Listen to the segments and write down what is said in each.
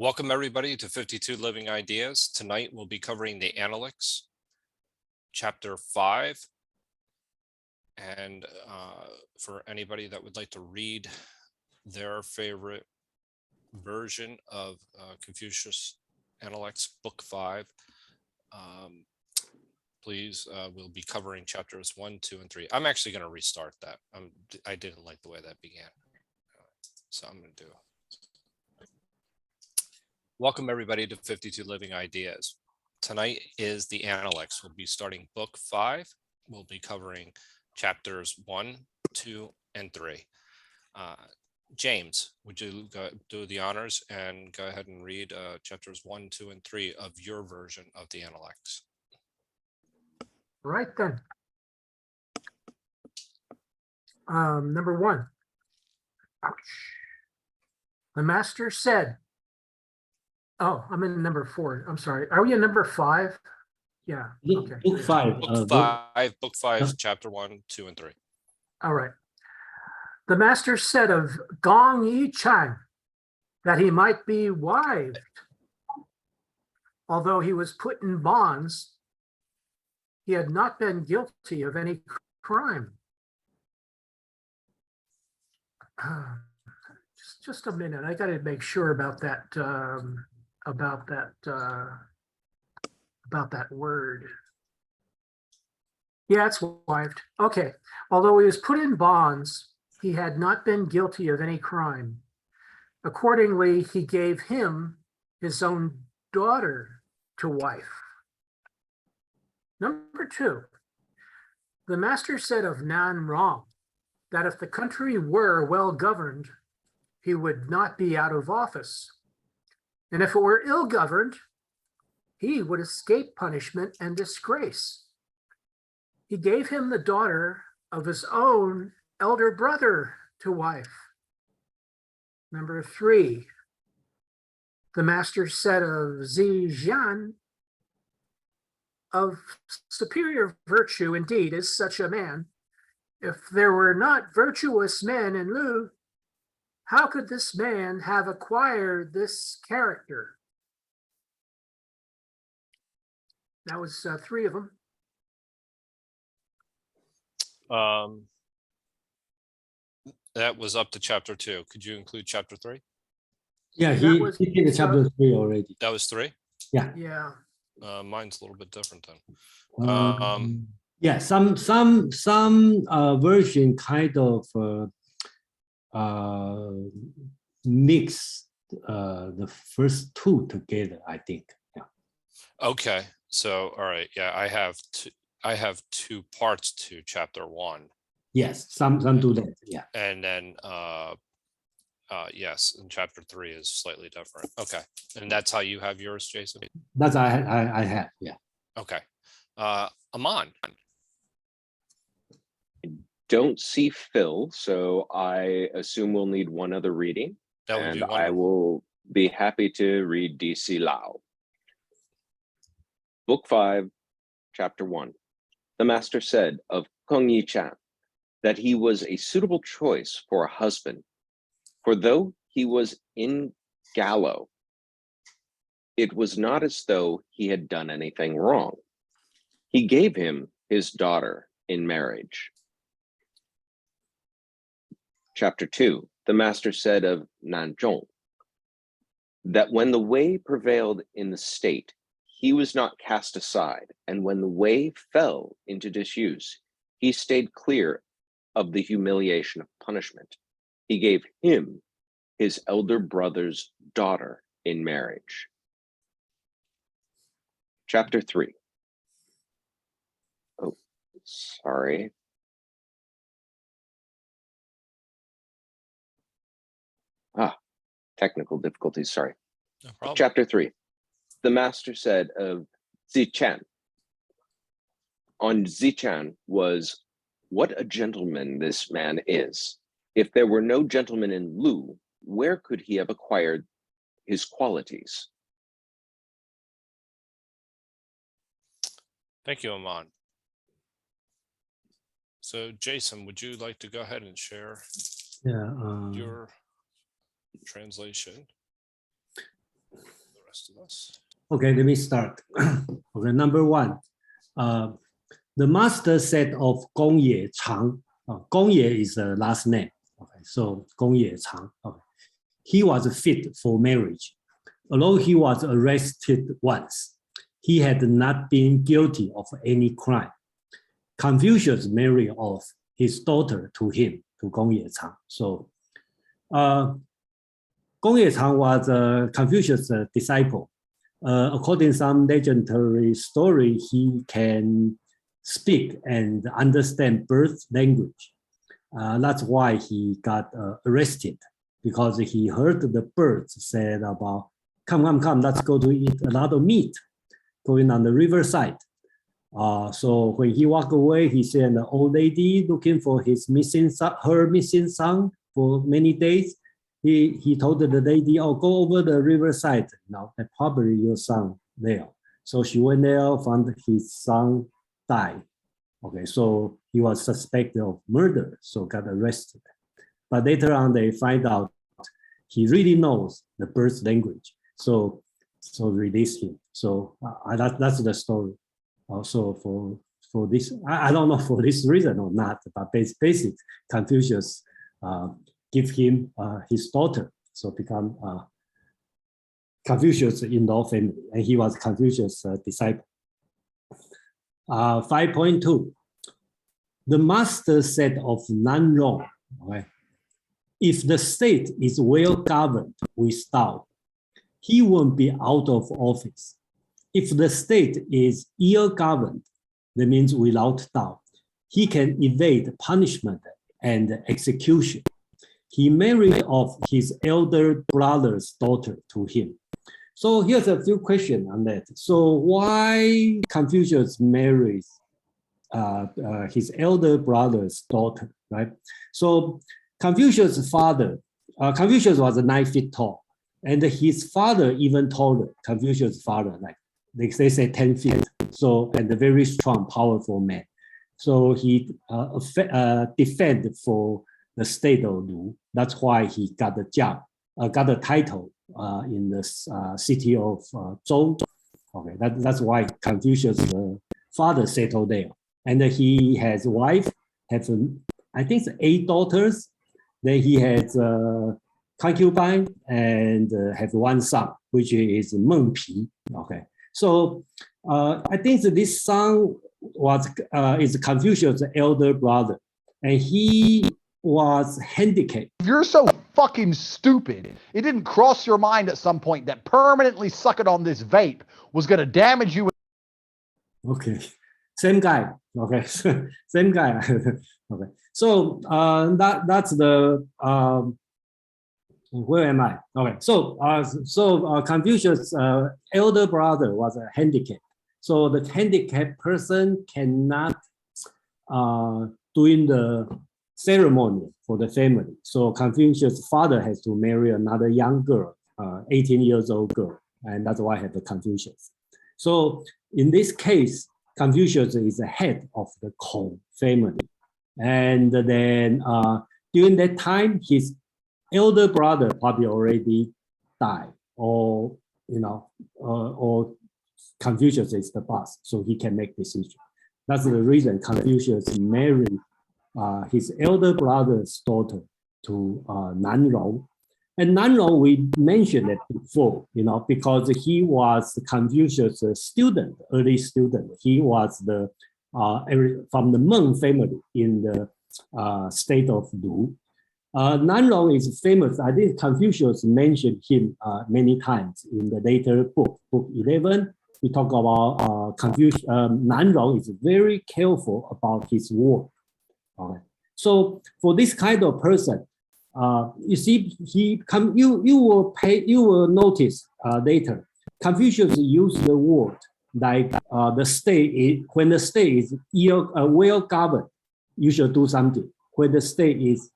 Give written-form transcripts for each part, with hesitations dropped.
Welcome everybody to 52 Living Ideas. Tonight we'll be covering the Analects, chapter 5. And for anybody that would like to read their favorite version of Confucius Analects, book 5, please, we'll be covering chapters 1, 2, and 3. I'm actually going to restart that. I didn't like the way that began. So I'm going to do it. Welcome everybody to 52 Living Ideas. Tonight is the Analects. We'll be starting book 5. We'll be covering chapters 1, 2, and 3. James, would you do the honors and go ahead and read chapters 1, 2, and 3 of your version of the Analects? Right then. Number 1. Ouch. The master said, oh, I'm in number 4. I'm sorry. Are we in number 5? Yeah. Okay. Book 5. Book 5, chapter 1, 2, and 3. All right. The master said of Gong Yi Chan that he might be wived, although he was put in bonds. He had not been guilty of any crime. Just a minute. I got to make sure about that. About that word. Yeah, it's wived. Okay. Although he was put in bonds, he had not been guilty of any crime. Accordingly, he gave him his own daughter to wife. Number 2, the master said of Nan Rong that if the country were well governed, he would not be out of office. And if it were ill governed, he would escape punishment and disgrace. He gave him the daughter of his own elder brother to wife. Number 3, the master said of Zi Jian, of superior virtue indeed is such a man. If there were not virtuous men in Lu, how could this man have acquired this character? That was 3 of them. That was up to chapter 2. Could you include chapter 3? Yeah, he did chapter 3 already. That was 3? Yeah. Yeah. Mine's a little bit different then. Yeah, some version kind of mix the first 2 together, I think. Yeah. Okay. So all right. Yeah, I have 2 parts to chapter 1. Yes, some do that. Yeah. And then yes, and chapter 3 is slightly different. Okay. And that's how you have yours, Jason? That's I have, yeah. Okay. Aman. Don't see Phil, so I assume we'll need one other reading. That would and be wonderful. I will be happy to read DC Lao. Book 5, Chapter 1. The master said of Gong Yi Chan that he was a suitable choice for a husband, for though he was in gallows, it was not as though he had done anything wrong. He gave him his daughter in marriage. Chapter 2, the master said of Nanzhong that when the way prevailed in the state, he was not cast aside, and when the way fell into disuse, he stayed clear of the humiliation of punishment. He gave him his elder brother's daughter in marriage. Chapter 3. Oh, sorry. Technical difficulties, sorry. No problem. Chapter 3. The master said of Zichan. On Zichan was, what a gentleman this man is. If there were no gentleman in Lu, where could he have acquired his qualities? Thank you, Aman. So Jason, would you like to go ahead and share Yeah. your translation? rest of this. Okay, let me start. Okay, number one, the master said of Gong Ye Chang. Gong Ye is the last name. Okay, so Gong Ye Chang. Okay. He was fit for marriage. Although he was arrested once, he had not been guilty of any crime. Confucius married off his daughter to him, to Gong Ye Chang. So Gong Ye Chang was Confucius' disciple. According to some legendary story, he can speak and understand bird language. That's why he got arrested, because he heard the birds said about, come, come, come, let's go to eat a lot of meat, going on the riverside. So when he walked away, he said an old lady looking for his missing son, her missing son for many days. He told the lady, oh, go over the riverside. Now, probably your son there. So she went there, found his son died. Okay, so he was suspected of murder, so got arrested. But later on, they find out he really knows the bird's language. So release him. So that's the story. Also for this, I don't know for this reason or not, but basic Confucius give him his daughter, so become Confucius in-law family, and he was Confucius' disciple. 5.2, the master said of Nanrong, okay, if the state is well governed with Tao, he won't be out of office. If the state is ill-governed, that means without Tao, he can evade punishment and execution. He married off his elder brother's daughter to him. So here's a few questions on that. So why Confucius marries his elder brother's daughter, right? So Confucius' father, Confucius was 9 feet tall, and his father even taller, Confucius' father, like they say 10 feet. So, and a very strong, powerful man. So he defended for the state of Lu. That's why he got the job, got the title in the city of Zhou. Okay, that's why Confucius' father settled there. And he has a wife, has I think 8 daughters. Then he has a concubine and have 1 son, which is Meng Pi. Okay, so I think that this son is Confucius' elder brother, and he was handicapped. You're so fucking stupid. It didn't cross your mind at some point that permanently sucking on this vape was going to damage you. Okay, same guy. Okay, same guy. Okay, so that's the where am I? Okay, so Confucius' elder brother was a handicapped. So the handicapped person cannot doing the ceremony for the family. So Confucius' father has to marry another young girl, 18 years old girl, and that's why I have the Confucius. So in this case, Confucius is the head of the Kong family. And then during that time, his elder brother probably already died, or or Confucius is the boss, so he can make decisions. That's the reason Confucius married his elder brother's daughter to Nanrong. And Nanrong, we mentioned it before, because he was Confucius' student, early student. He was the from the Meng family in the state of Lu. Nanrong is famous. I think Confucius mentioned him many times in the later book 11. We talk about Nanrong is very careful about his word. So for this kind of person, you see, you will notice later. Confucius used the word like the state is, when the state is well governed, you should do something. When the state is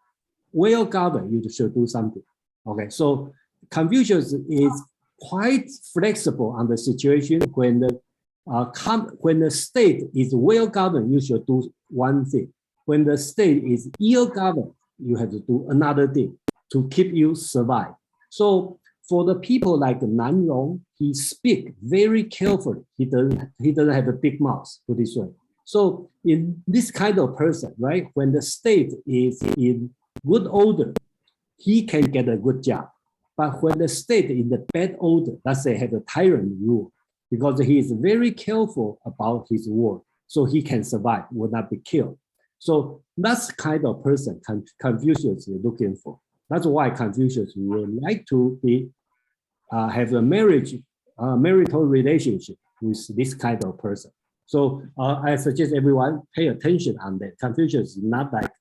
well governed, you should do something. Okay, so Confucius is quite flexible on the situation. When the state is well governed, you should do one thing. When the state is ill governed, you have to do another thing to keep you survive. So For the people like Nan Rong, he speak very carefully. He doesn't have a big mouth, put this way. So in this kind of person, right, when the state is in good order, he can get a good job. But when the state in the bad order, let's say have a tyrant rule, because he is very careful about his word, so he can survive, will not be killed. So that's the kind of person Confucius is looking for. That's why Confucius would like to be have a marital relationship with this kind of person. So I suggest everyone pay attention on that. Confucius is not like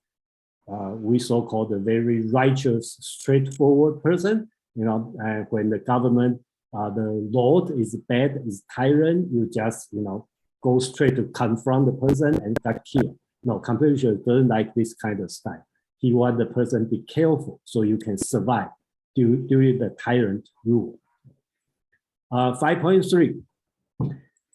we so-called a very righteous, straightforward person. You know, when the government, the Lord is bad, is tyrant, you just, you know, go straight to confront the person and got killed. No, Confucius doesn't like this kind of style. He wants the person to be careful so you can survive during the tyrant rule. 5.3.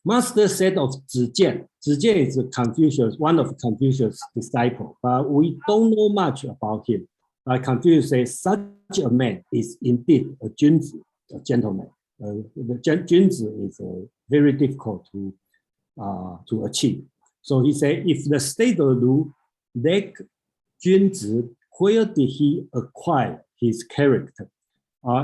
Master said of Zijian. Zijian is Confucius, one of Confucius' disciples, but we don't know much about him. Confucius says such a man is indeed a junzi, a gentleman. The junzi is very difficult to achieve. So he said, if the state of Lu lack junzi, where did he acquire his character?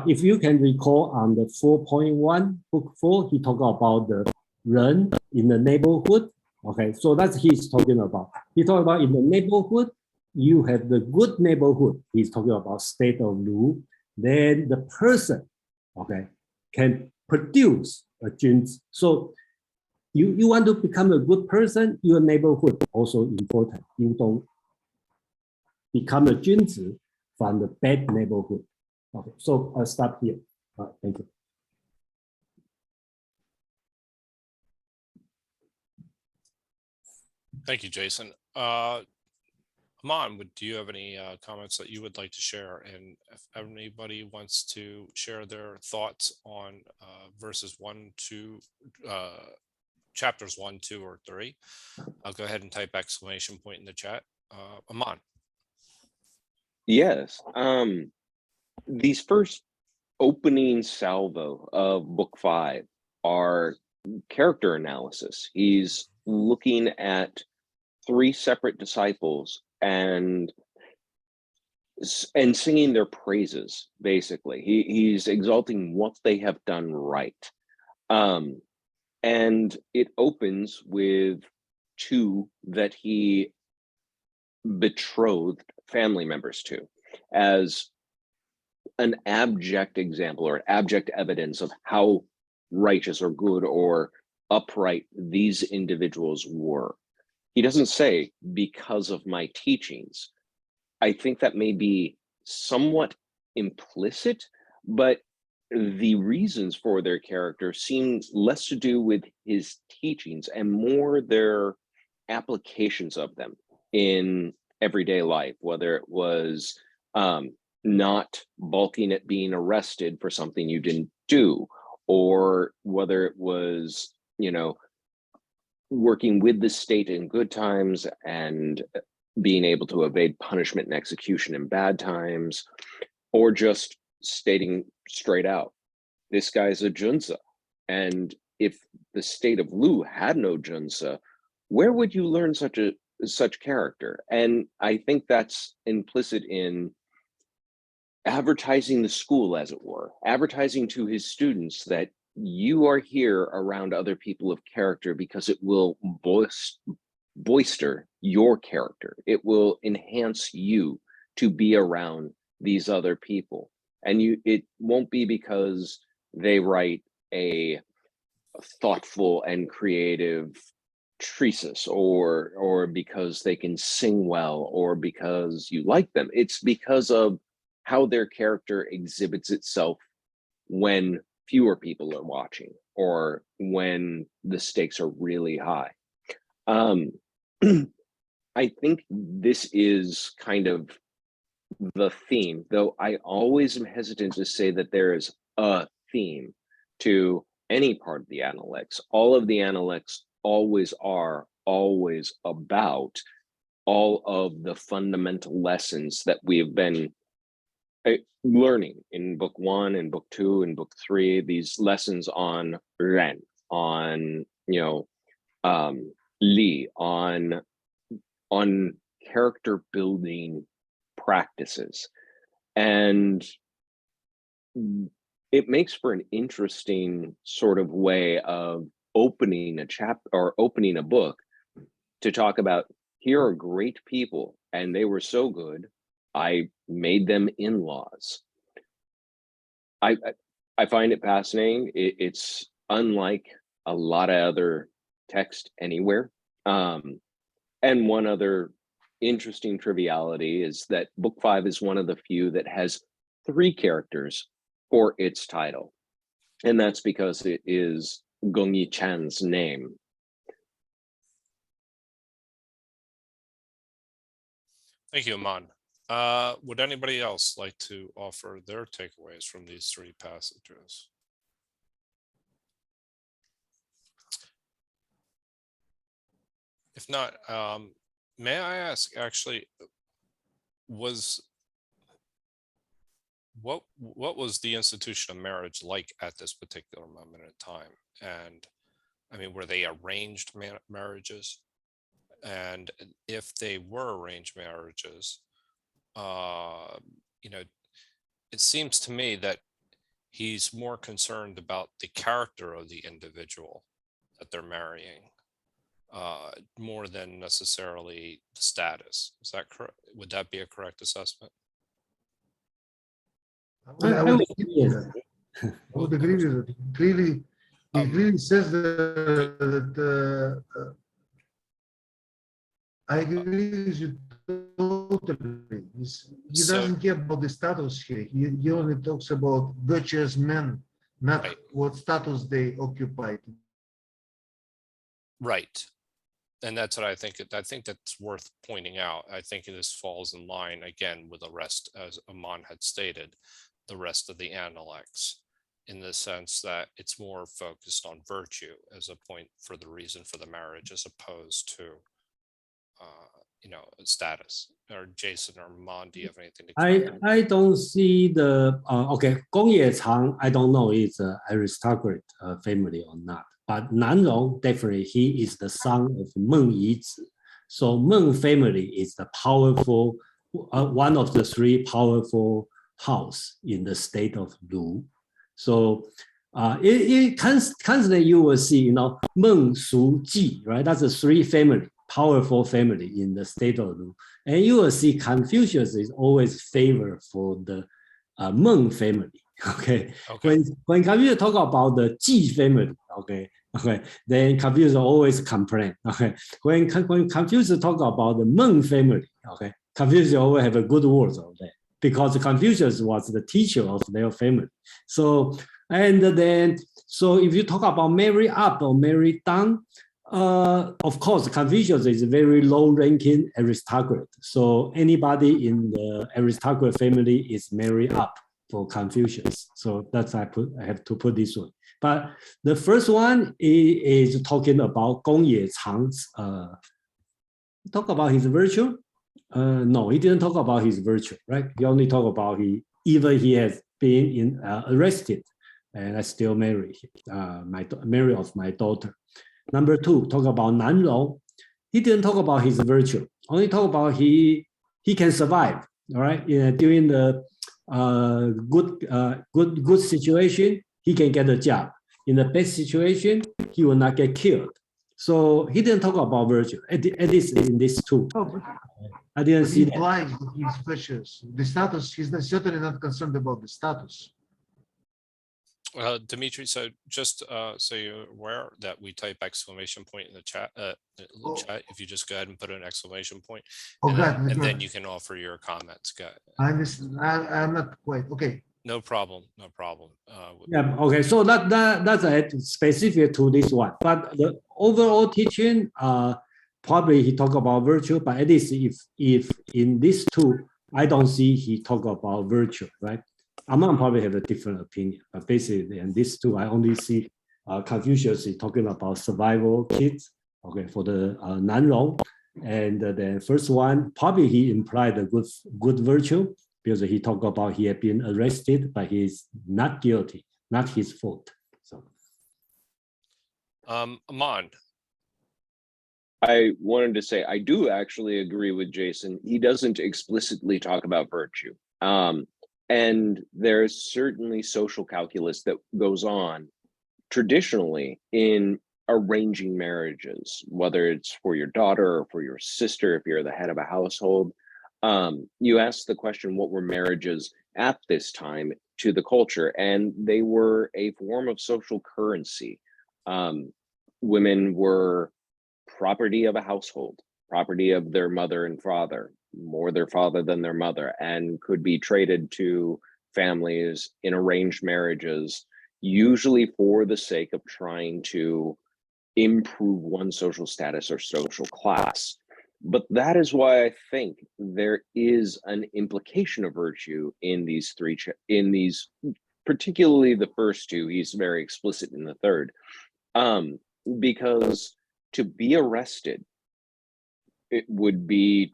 If you can recall on the 4.1, book 4, he talked about the Ren in the neighborhood. Okay, so that's he's talking about. He talked about in the neighborhood, you have the good neighborhood. He's talking about state of Lu. Then the person, okay, can produce a junzi. So you want to become a good person, your neighborhood also important. You don't become a junzi from the bad neighborhood. Okay, so I'll stop here. Thank you. Thank you, Jason. Aman, do you have any comments that you would like to share? And if anybody wants to share their thoughts on verses 1, 2, chapters 1, 2, or 3, I'll go ahead and type exclamation point in the chat. Aman. Yes. These first opening salvo of book 5 are character analysis. He's looking at 3 separate disciples and singing their praises. Basically, he's exalting what they have done right. And it opens with 2 that he betrothed family members to, as an abject example or abject evidence of how righteous or good or upright these individuals were. He doesn't say because of my teachings. I think that may be somewhat implicit, but the reasons for their character seem less to do with his teachings and more their applications of them in everyday life, whether it was not balking at being arrested for something you didn't do, or whether it was, you know, working with the state in good times and being able to evade punishment and execution in bad times, or just stating straight out, this guy's a junzi. And if the state of Lu had no junzi, where would you learn such character? And I think that's implicit in advertising the school, as it were, advertising to his students that you are here around other people of character because it will bolster your character. It will enhance you to be around these other people. And it won't be because they write a thoughtful and creative treatise, or because they can sing well, or because you like them. It's because of how their character exhibits itself when fewer people are watching, or when the stakes are really high. I think this is kind of the theme, though I always am hesitant to say that there is a theme to any part of the Analects. All of the Analects always are always about all of the fundamental lessons that we have been learning in book 1 and book 2 and book 3, these lessons on ren, on li, on character building practices, and it makes for an interesting sort of way of opening a chapter or opening a book to talk about, here are great people and they were so good I made them in-laws. I find it fascinating. It's unlike a lot of other text anywhere. And one other interesting triviality is that book 5 is one of the few that has 3 characters for its title. And that's because it is Gong Yi-chan's name. Thank you, Aman. Would anybody else like to offer their takeaways from these 3 passages? If not, may I ask, actually, what was the institution of marriage like at this particular moment in time? And I mean, were they arranged marriages? And if they were arranged marriages, it seems to me that he's more concerned about the character of the individual that they're marrying, more than necessarily the status. Is that correct? Would that be a correct assessment? I would agree with that. I would agree with it. It clearly says that I agree with you totally. He doesn't care about the status here. He only talks about virtuous men, not Right. what status they occupied. Right. And that's what I think. I think that's worth pointing out. I think this falls in line again with the rest, as Aman had stated, the rest of the Analects, in the sense that it's more focused on virtue as a point for the reason for the marriage, as opposed to status. Or Jason or Aman, do you have anything to comment? I don't see the okay. Gong Ye-chang, I don't know it's an aristocrat family or not, but Nan Rong, definitely he is the son of Meng Yizi. So Meng family is the powerful, one of the 3 powerful house in the state of Lu. So it constantly you will see, Meng, Su, Ji, right? That's a 3 family, powerful family in the state of Lu. And you will see Confucius is always favor for the Meng family. Okay. When Confucius talk about the Ji family, okay, then Confucius always complain. Okay. When Confucius talk about the Meng family, okay, Confucius always have a good words on that, because Confucius was the teacher of their family. So if you talk about marry up or marry down, of course, Confucius is a very low-ranking aristocrat. So anybody in the aristocrat family is married up for Confucius. So that's I have to put this one. But the first one is talking about Gong Ye-chang's talk about his virtue. No, he didn't talk about his virtue, right? He only talked about he has been arrested, and I still marry marry of my daughter. Number 2, talk about Nan Rong. He didn't talk about his virtue. Only talk about he can survive. All right, during the good situation, he can get a job. In the bad situation, he will not get killed. So he didn't talk about virtue. At least in this 2. I didn't see that. Implies that he's virtuous. The status, he's certainly not concerned about the status. Dimitri, so just so you're aware that we type exclamation point in the chat, if you just go ahead and put an exclamation point, and then you can offer your comments. Go ahead. I'm not quite, okay. No problem, no problem. Yeah, okay, so that's specific to this one. But the overall teaching, probably he talk about virtue, but at least if in these 2, I don't see he talk about virtue, right? Aman probably have a different opinion, but basically in these 2, I only see Confucius is talking about survival kits, okay, for the Nan Rong, and the first one probably he implied a good virtue, because he talked about he had been arrested, but he's not guilty, not his fault. So, Aman, I wanted to say I do actually agree with Jason. He doesn't explicitly talk about virtue. And there's certainly social calculus that goes on traditionally in arranging marriages, whether it's for your daughter or for your sister, if you're the head of a household. You ask the question, what were marriages at this time to the culture? And they were a form of social currency. Women were property of a household, property of their mother and father, more their father than their mother, and could be traded to families in arranged marriages, usually for the sake of trying to improve one's social status or social class. But that is why I think there is an implication of virtue in these particularly the first two. He's very explicit in the third, because to be arrested, it would be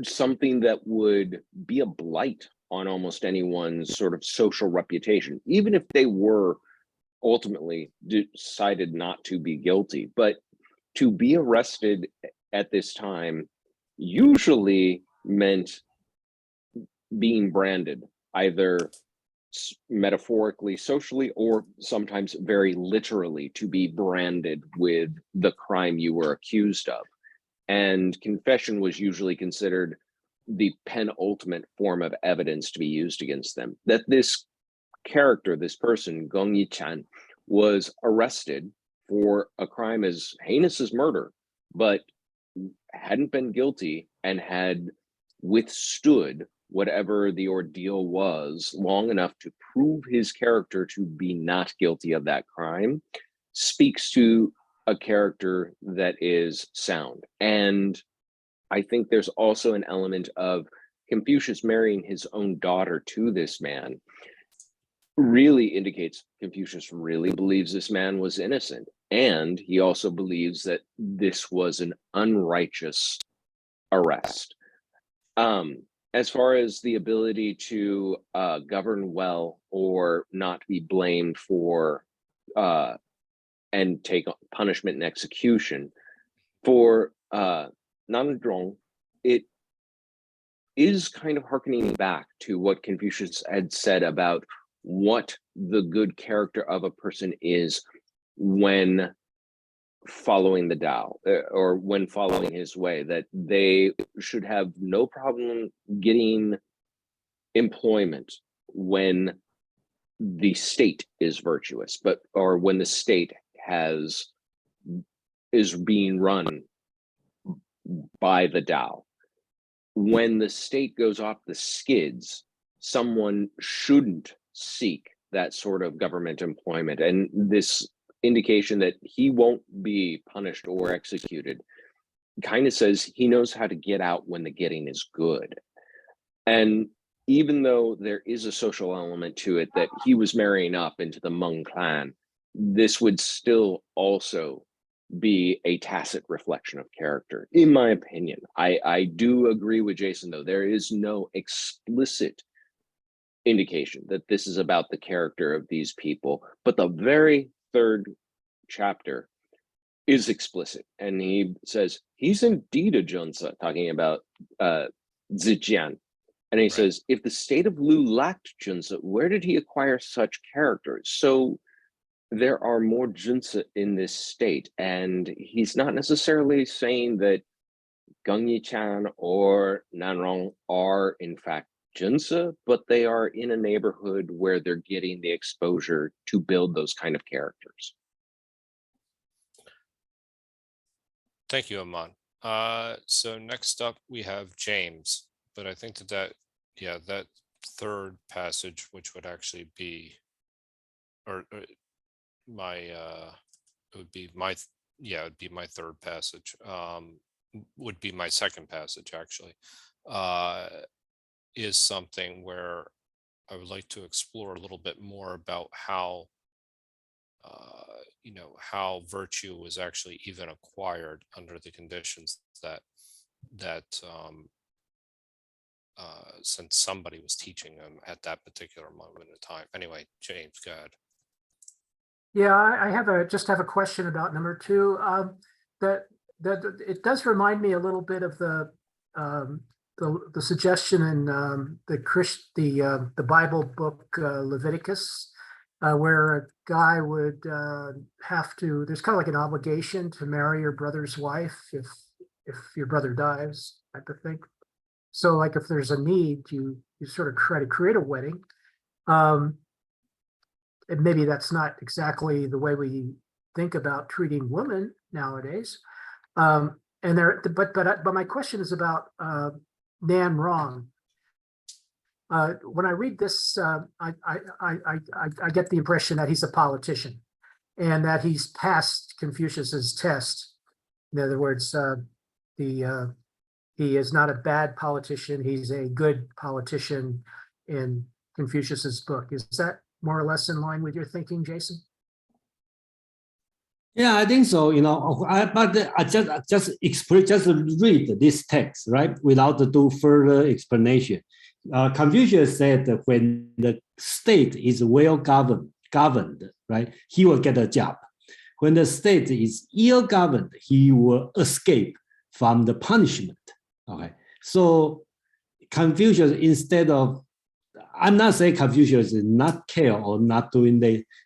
something that would be a blight on almost anyone's sort of social reputation, even if they were ultimately decided not to be guilty. But to be arrested at this time usually meant being branded, either metaphorically, socially, or sometimes very literally, to be branded with the crime you were accused of. And confession was usually considered the penultimate form of evidence to be used against them. That this character, this person, Gong Yichan, was arrested for a crime as heinous as murder, but hadn't been guilty and had withstood whatever the ordeal was long enough to prove his character to be not guilty of that crime, speaks to a character that is sound. And I think there's also an element of Confucius marrying his own daughter to this man really indicates Confucius really believes this man was innocent. And he also believes that this was an unrighteous arrest. As far as the ability to govern well or not be blamed for and take punishment and execution, for Nanzhong, it is kind of hearkening back to what Confucius had said about what the good character of a person is when following the Tao, or when following his way, that they should have no problem getting employment when the state is virtuous, or when the state is being run by the Tao. When the state goes off the skids, someone shouldn't seek that sort of government employment. And this indication that he won't be punished or executed kind of says he knows how to get out when the getting is good. And even though there is a social element to it that he was marrying up into the Hmong clan, this would still also be a tacit reflection of character, in my opinion. I do agree with Jason, though. There is no explicit indication that this is about the character of these people, but the very third chapter is explicit, and he says he's indeed a junzi, talking about Zijian. And he says, if the state of Lu lacked junzi, where did he acquire such characters? So there are more junzi in this state, and he's not necessarily saying that Geng Yichan or Nanrong are in fact junzi, but they are in a neighborhood where they're getting the exposure to build those kind of characters. thank you, Aman. So next up we have James, but I think that third passage, which would actually be, or my it would be my it'd be my third passage, would be my second passage actually, is something where I would like to explore a little bit more about how how virtue was actually even acquired under the conditions that since somebody was teaching them at that particular moment in time. Anyway, James, go ahead. Yeah, I have a question about number 2. That it does remind me a little bit of the suggestion in the Bible book Leviticus, where a guy would have to. There's kind of like an obligation to marry your brother's wife if your brother dies, type of thing. So, like, if there's a need, you sort of try to create a wedding. And maybe that's not exactly the way we think about treating women nowadays. But my question is about Nan Wrong. When I read this, I get the impression that he's a politician and that he's passed Confucius's test. In other words, he is not a bad politician. He's a good politician in Confucius's book. Is that more or less in line with your thinking, Jason? Yeah, I think so. I just read this text, right, without do further explanation. Confucius said that when the state is well governed, right, he will get a job. When the state is ill governed, he will escape from the punishment. Okay, so Confucius, instead of, I'm not saying Confucius is not care or not doing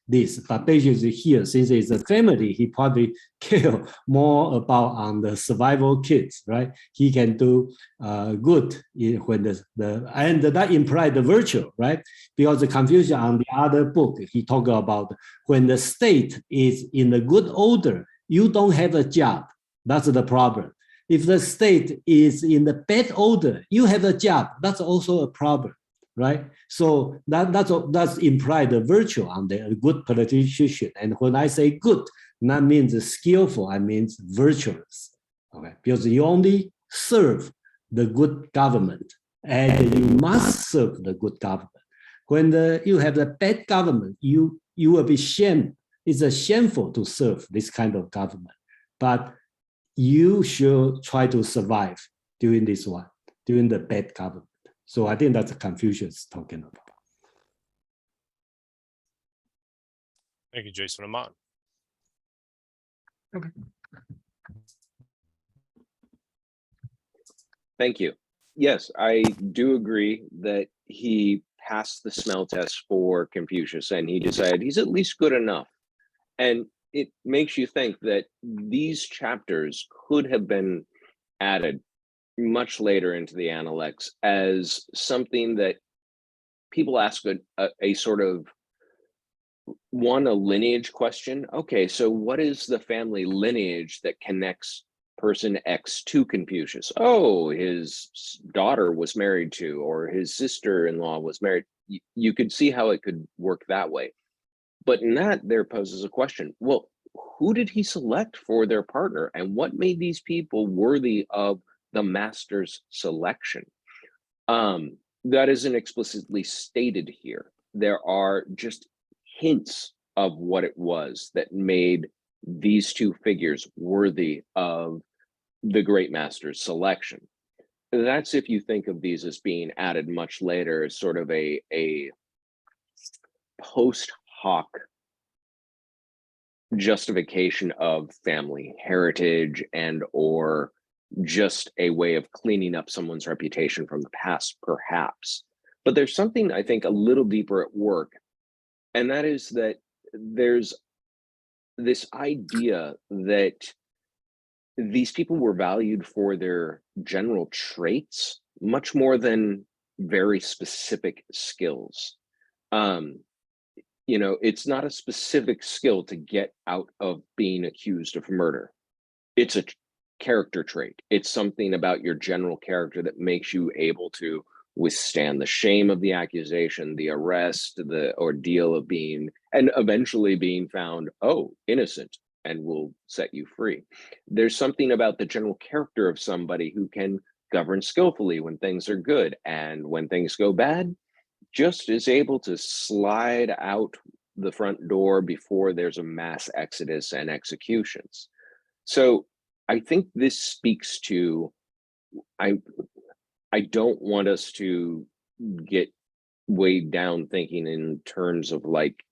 this, but basically here, since it's a family, he probably care more about on the survival kids, right? He can do good when and that implies the virtue, right? Because the Confucius on the other book, he talk about when the state is in a good order, you don't have a job. That's the problem. If the state is in the bad order, you have a job. That's also a problem. Right, so that's implied the virtue on the good politician. And when I say good, that means skillful. I mean virtuous. Okay, because you only serve the good government, and you must serve the good government. When you have the bad government, you will be shamed. It's shameful to serve this kind of government, but you should try to survive during this one, during the bad government. So I think that's Confucius talking about. Thank you, Jason. Amon. Okay. Thank you. Yes, I do agree that he passed the smell test for Confucius and he decided he's at least good enough. And it makes you think that these chapters could have been added much later into the Analects as something that people ask a sort of a lineage question. Okay, so what is the family lineage that connects person X to Confucius? Oh, his daughter was married to, or his sister-in-law was married. You could see how it could work that way. But in that, there poses a question. Well, who did he select for their partner? And what made these people worthy of the master's selection? That isn't explicitly stated here. There are just hints of what it was that made these two figures worthy of the great master's selection. That's if you think of these as being added much later as sort of a post hoc justification of family heritage and or just a way of cleaning up someone's reputation from the past, perhaps. But there's something I think a little deeper at work, and that is that there's this idea that these people were valued for their general traits much more than very specific skills. It's not a specific skill to get out of being accused of murder. It's a character trait. It's something about your general character that makes you able to withstand the shame of the accusation, the arrest, the ordeal of being, and eventually being found, innocent, and will set you free. There's something about the general character of somebody who can govern skillfully when things are good, and when things go bad, just is able to slide out the front door before there's a mass exodus and executions. So I think this speaks to, I I don't want us to get weighed down thinking in terms of like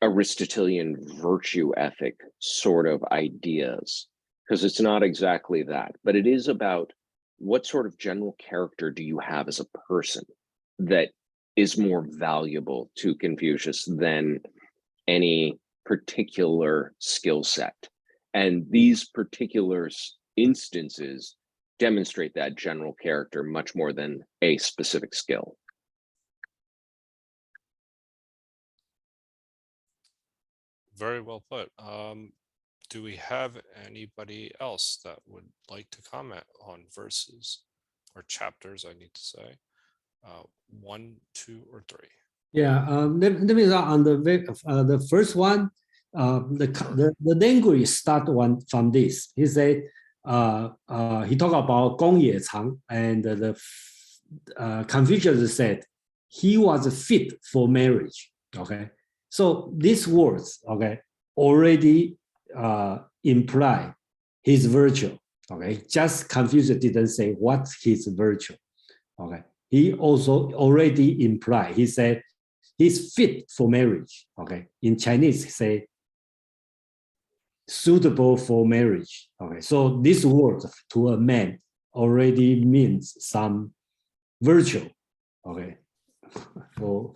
Aristotelian virtue ethic sort of ideas, because it's not exactly that, but it is about what sort of general character do you have as a person that is more valuable to Confucius than any particular skill set. And these particular instances demonstrate that general character much more than a specific skill. Very well put. Do we have anybody else that would like to comment on verses or chapters, I need to say, 1, 2, or 3? Yeah, let me start on the first one. The language start from this. He said, he talked about Gong Ye Chang, and Confucius said he was fit for marriage. Okay, so these words, okay, already imply his virtue. Okay, just Confucius didn't say what's his virtue. Okay, he also already implied. He said he's fit for marriage. Okay, in Chinese, he say suitable for marriage. Okay, so this word to a man already means some virtue. Okay, for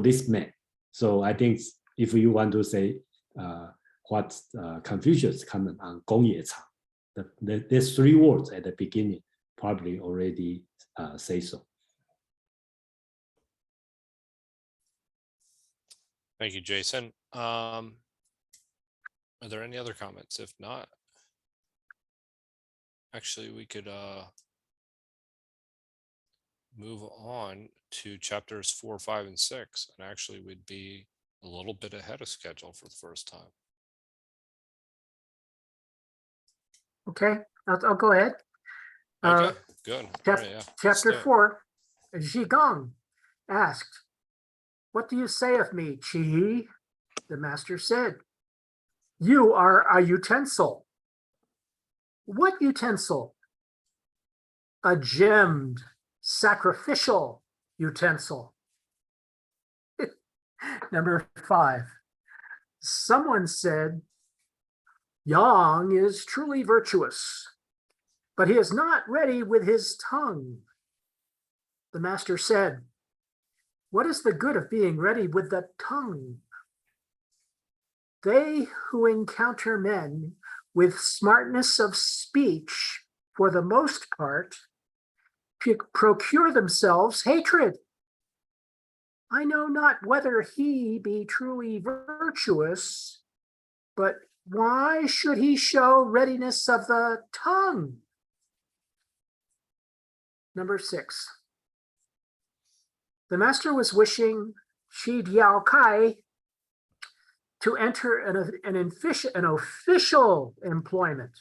this man. So I think if you want to say what Confucius comment on Gong Ye Chang, there's 3 words at the beginning probably already say so. Thank you, Jason. Are there any other comments? If not, actually, we could move on to chapters 4, 5, and 6, and actually we'd be a little bit ahead of schedule for the first time. Okay, I'll go ahead. Okay, good. All right, yeah, let's Chapter do it. 4, Zhigong asked, "What do you say of me, Qi?" The master said, "You are a utensil." "What utensil?" "A gemmed, sacrificial utensil." Number 5, someone said, "Yang is truly virtuous, but he is not ready with his tongue." The master said, "What is the good of being ready with the tongue?" They who encounter men with smartness of speech, for the most part, procure themselves hatred. I know not whether he be truly virtuous, but why should he show readiness of the tongue? Number 6, the master was wishing Shi Diao Kai to enter an official employment.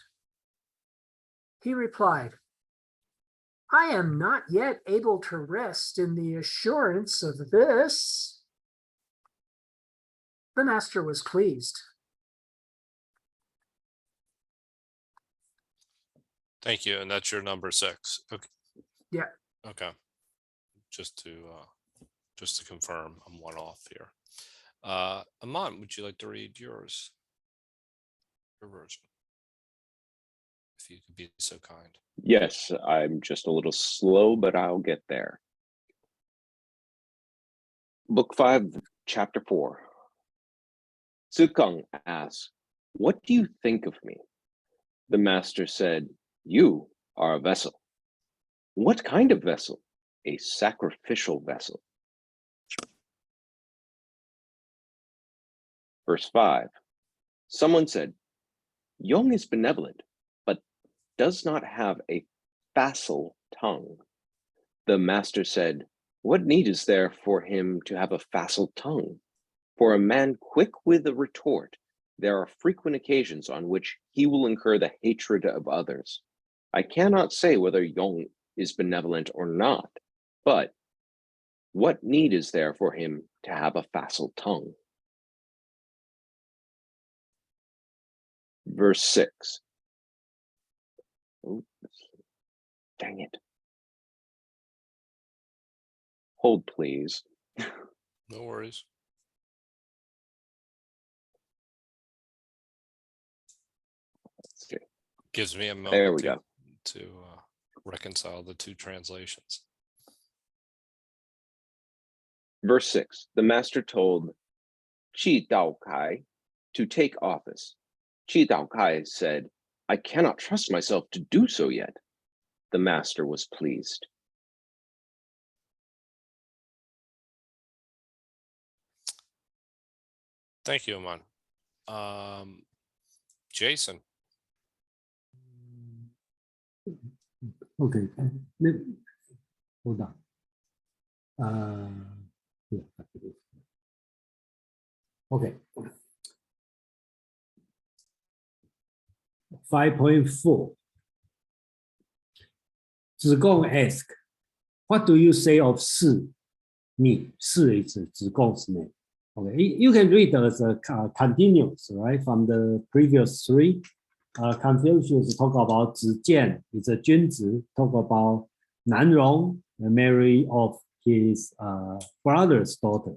He replied, "I am not yet able to rest in the assurance of this." The master was pleased. Thank you, and that's your number 6. Okay. Yeah. Okay. Just to confirm, I'm 1 off here. Aman, would you like to read yours? Your version, if you could be so kind. Yes, I'm just a little slow, but I'll get there. Book 5, Chapter 4. Zikeng asked, "What do you think of me?" The master said, "You are a vessel." "What kind of vessel?" "A sacrificial vessel." Verse 5. Someone said, "Yong is benevolent, but does not have a facile tongue." The master said, "What need is there for him to have a facile tongue? For a man quick with a retort, there are frequent occasions on which he will incur the hatred of others. I cannot say whether Yong is benevolent or not, but what need is there for him to have a facile tongue?" Verse 6. Oh, dang it. Hold, please. No worries. Let's see. Gives me a There moment we go. to reconcile the two translations. Verse 6, the master told Qi Dao Kai to take office. Qi Dao Kai said, I cannot trust myself to do so yet. The master was pleased. Thank you, Aman. Jason. Okay, hold on. Yeah, okay. 5.4. Zigong asked, what do you say of Si? Me. Si is Zigong's name. Okay, you can read as a continuous, right? From the previous three. Confucius talk about Zijian, it's a Junzi, talk about Nanrong, the marry of his brother's daughter.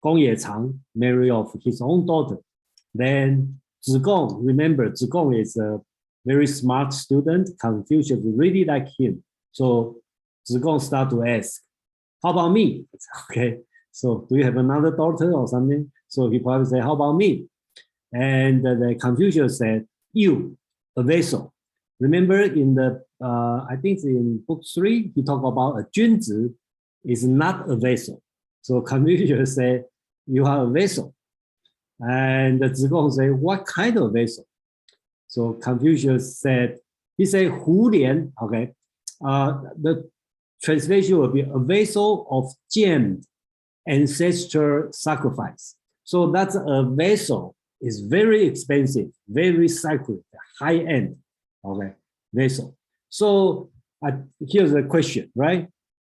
Gong Yechang, marry of his own daughter. Then Zigong, remember, Zigong is a very smart student. Confucius really like him. So Zigong start to ask, how about me? Okay, so do you have another daughter or something? So he probably say, how about me? And the Confucius said, you, a vessel. Remember in the, I think in book 3, he talked about a junzi is not a vessel. So Confucius said, you are a vessel. And Zigong said, what kind of vessel? So Confucius said, he said, Hu Lian, okay. The translation will be a vessel of gemmed ancestral sacrifice. So that's a vessel. Is very expensive, very sacred, high-end, okay, vessel. So here's the question, right?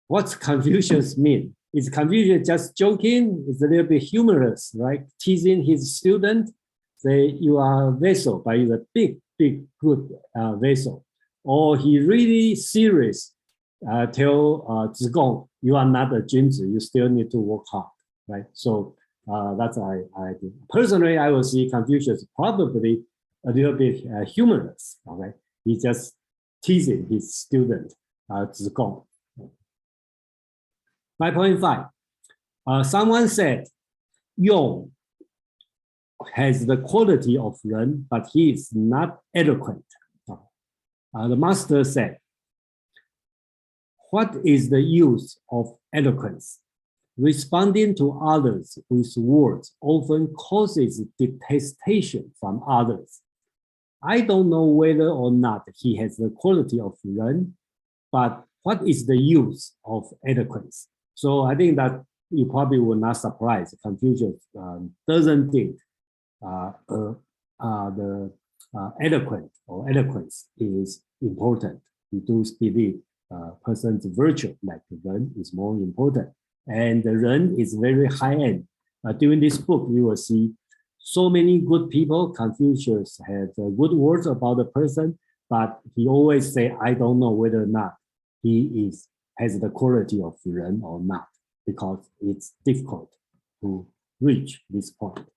What's Confucius mean? Is Confucius just joking? It's a little bit humorous, right? Teasing his student, say you are a vessel, but it's a big, good vessel. Or he really serious, tell Zigong, you are not a junzi, you still need to work hard, right? So that's I think. Personally, I will see Confucius probably a little bit humorous. Okay, he's just teasing his student Zigong. 5.5. Someone said, Yong has the quality of Ren, but he is not eloquent. The master said, what is the use of eloquence? Responding to others with words often causes detestation from others. I don't know whether or not he has the quality of Ren, but what is the use of eloquence? So I think that you probably will not surprise. Confucius doesn't think the eloquent or eloquence is important. We do believe person's virtue like Ren is more important. And the Ren is very high-end. During this book, you will see so many good people. Confucius had good words about the person, but he always say, I don't know whether or not he has the quality of Ren or not, because it's difficult to reach this point.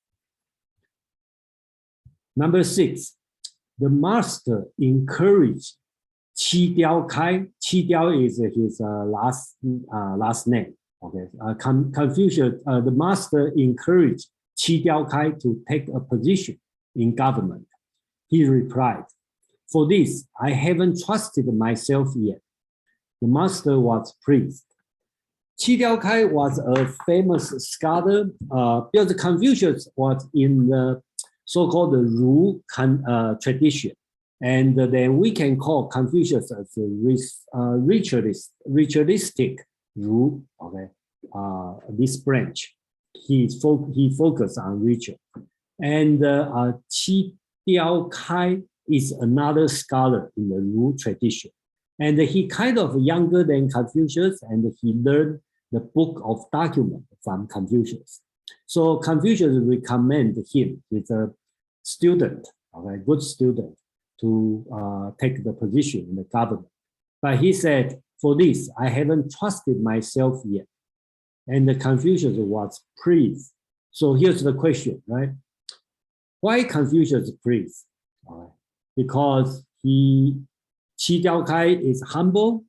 Number 6, the master encouraged Qi Diao Kai. Qi Diao is his last name. Okay, Confucius, the master encouraged Qi Diao Kai to take a position in government. He replied, for this, I haven't trusted myself yet. The master was pleased. Qi Diao Kai was a famous scholar because Confucius was in the so-called Ru tradition. And then we can call Confucius as a ritualistic Ru, okay, this branch. He focused on ritual. And Qi Diao Kai is another scholar in the Ru tradition. And he kind of younger than Confucius, and he learned the book of document from Confucius. So Confucius recommended him, he's a student, okay, good student, to take the position in the government. But he said, for this, I haven't trusted myself yet. and the Confucius was pleased. So here's the question, right? Why Confucius pleased? Because Qi Diaokai is humble,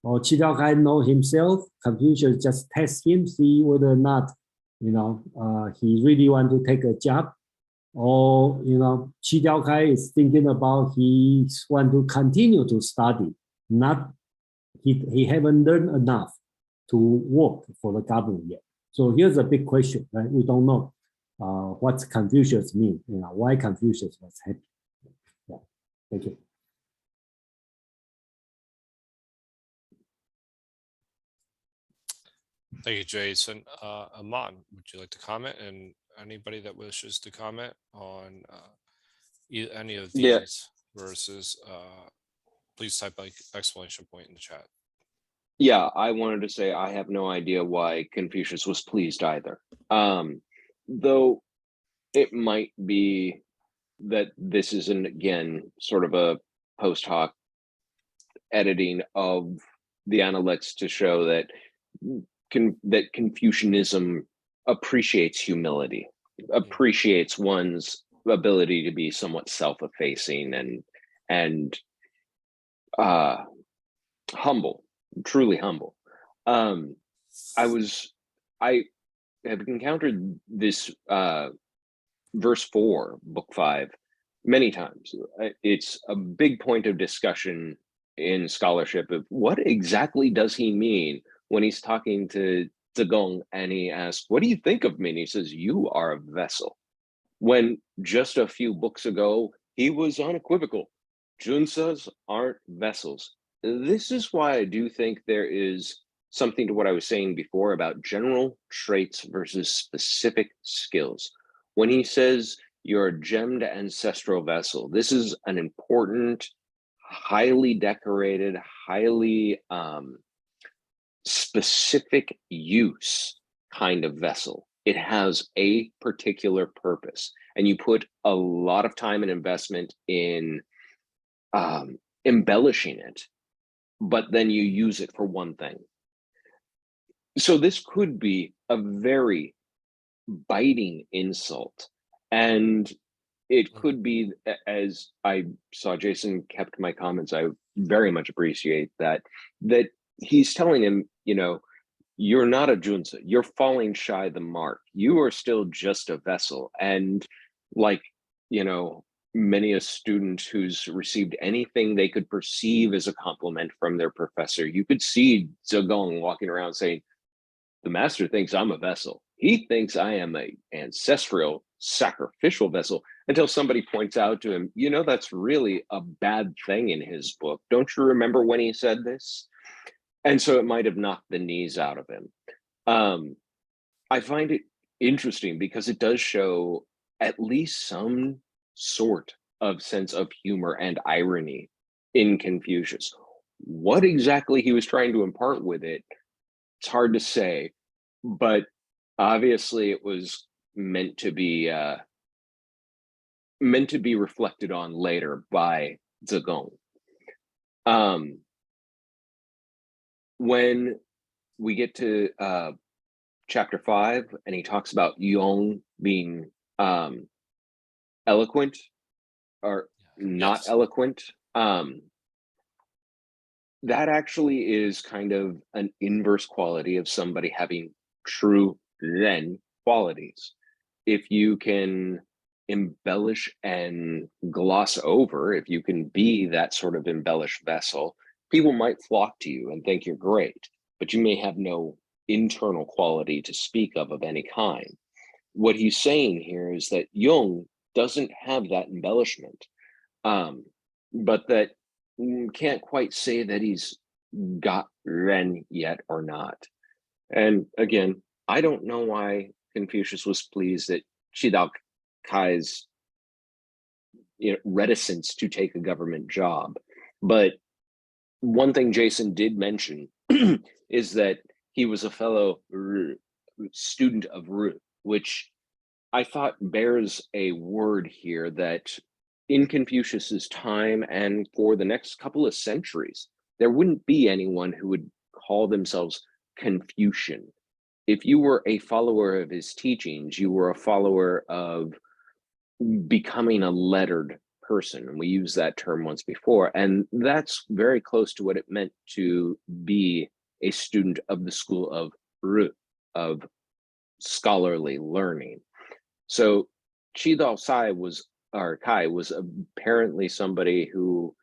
or Qi Diaokai know himself. Confucius just test him, see whether or not, he really want to take a job, or Qi Diaokai is thinking about he want to continue to study, not he haven't learned enough to work for the government yet. So here's a big question, right? We don't know what Confucius mean, why Confucius was happy. Yeah, thank you. Thank you, Jason. Aman, would you like to comment? And anybody that wishes to comment on any of Yeah. these verses, please type like exclamation point in the chat. Yeah, I wanted to say I have no idea why Confucius was pleased either. Though it might be that this is again sort of a post hoc editing of the Analects to show that that Confucianism appreciates humility, appreciates one's ability to be somewhat self-effacing and humble, truly humble. I have encountered this verse 4, book 5, many times. It's a big point of discussion in scholarship of what exactly does he mean when he's talking to Zigong and he asks, "What do you think of me?" And he says, "You are a vessel." When just a few books ago, he was unequivocal. Junsas aren't vessels. This is why I do think there is something to what I was saying before about general traits versus specific skills. When he says you're a gemmed ancestral vessel, this is an important, highly decorated, highly specific use kind of vessel. It has a particular purpose, and you put a lot of time and investment in embellishing it, but then you use it for one thing. So this could be a very biting insult, and it could be, as I saw Jason kept my comments, I very much appreciate that he's telling him, you're not a junzi, you're falling shy the mark, you are still just a vessel. And like, many a student who's received anything they could perceive as a compliment from their professor, you could see Zigong walking around saying, the master thinks I'm a vessel. He thinks I am an ancestral sacrificial vessel, until somebody points out to him, that's really a bad thing in his book. Don't you remember when he said this? And so it might have knocked the knees out of him. I find it interesting because it does show at least some sort of sense of humor and irony in Confucius. What exactly he was trying to impart with it, it's hard to say, but obviously it was meant to be reflected on later by Zigong. When we get to chapter 5, and he talks about Yong being eloquent or not eloquent, that actually is kind of an inverse quality of somebody having true Ren qualities. If you can embellish and gloss over, if you can be that sort of embellished vessel, people might flock to you and think you're great, but you may have no internal quality to speak of any kind. What he's saying here is that Jung doesn't have that embellishment, but that can't quite say that he's got Ren yet or not. And again, I don't know why Confucius was pleased at Qi Kai's reticence to take a government job. But one thing Jason did mention is that he was a fellow student of Ru, which I thought bears a word here that in Confucius's time and for the next couple of centuries, there wouldn't be anyone who would call themselves Confucian. if you were a follower of his teachings, you were a follower of becoming a lettered person. And we used that term once before. And that's very close to what it meant to be a student of the school of Ru, of scholarly learning. So Kai was apparently somebody who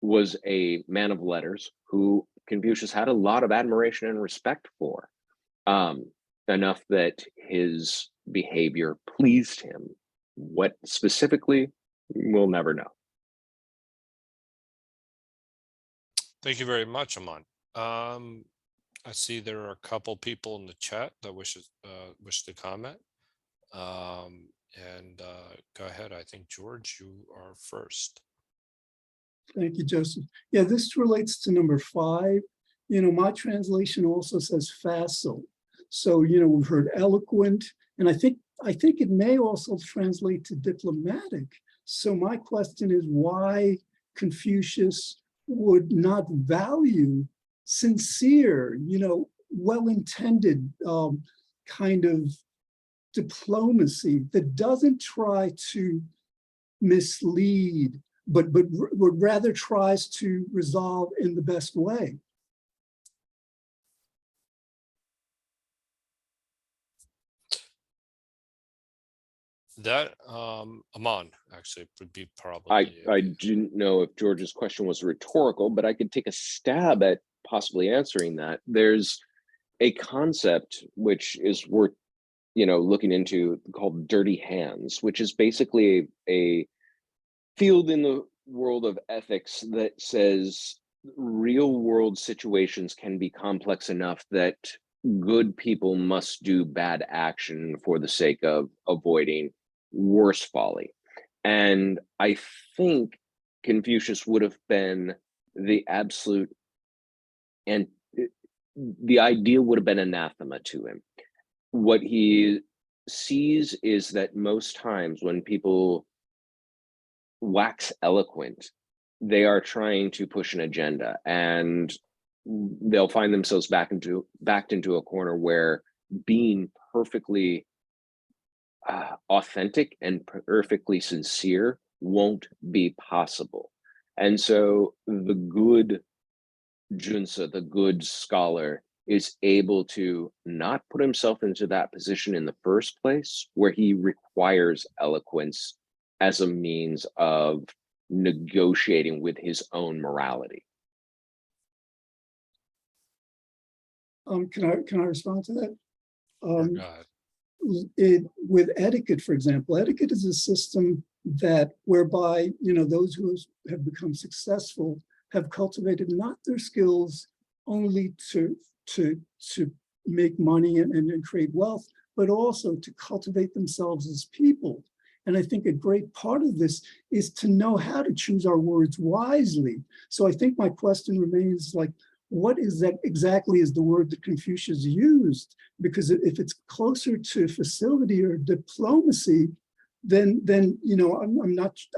was a man of letters, who Confucius had a lot of admiration and respect for, enough that his behavior pleased him. What specifically, we'll never know. Thank you very much, Aman. I see there are a couple people in the chat that wish to comment. Go ahead. I think, George, you are first. Thank you, Joseph. Yeah, this relates to number 5. My translation also says facile. So, we've heard eloquent, and I think it may also translate to diplomatic. So my question is why Confucius would not value sincere, well-intended kind of diplomacy that doesn't try to mislead, but rather tries to resolve in the best way. That Aman actually would be probably. I didn't know if George's question was rhetorical, but I could take a stab at possibly answering that. There's a concept which is worth looking into called dirty hands, which is basically a field in the world of ethics that says real world situations can be complex enough that good people must do bad action for the sake of avoiding worse folly. And I think Confucius would have been the absolute, and the ideal would have been anathema to him. What he sees is that most times when people wax eloquent, they are trying to push an agenda, and they'll find themselves backed into a corner where being perfectly authentic and perfectly sincere won't be possible. And so the good junsa, the good scholar, is able to not put himself into that position in the first place, where he requires eloquence as a means of negotiating with his own morality. Can I respond to that? God. With etiquette, for example, etiquette is a system that whereby those who have become successful have cultivated not their skills only to make money and create wealth, but also to cultivate themselves as people. And I think a great part of this is to know how to choose our words wisely. So I think my question remains like, what is that exactly is the word that Confucius used? Because if it's closer to facility or diplomacy, then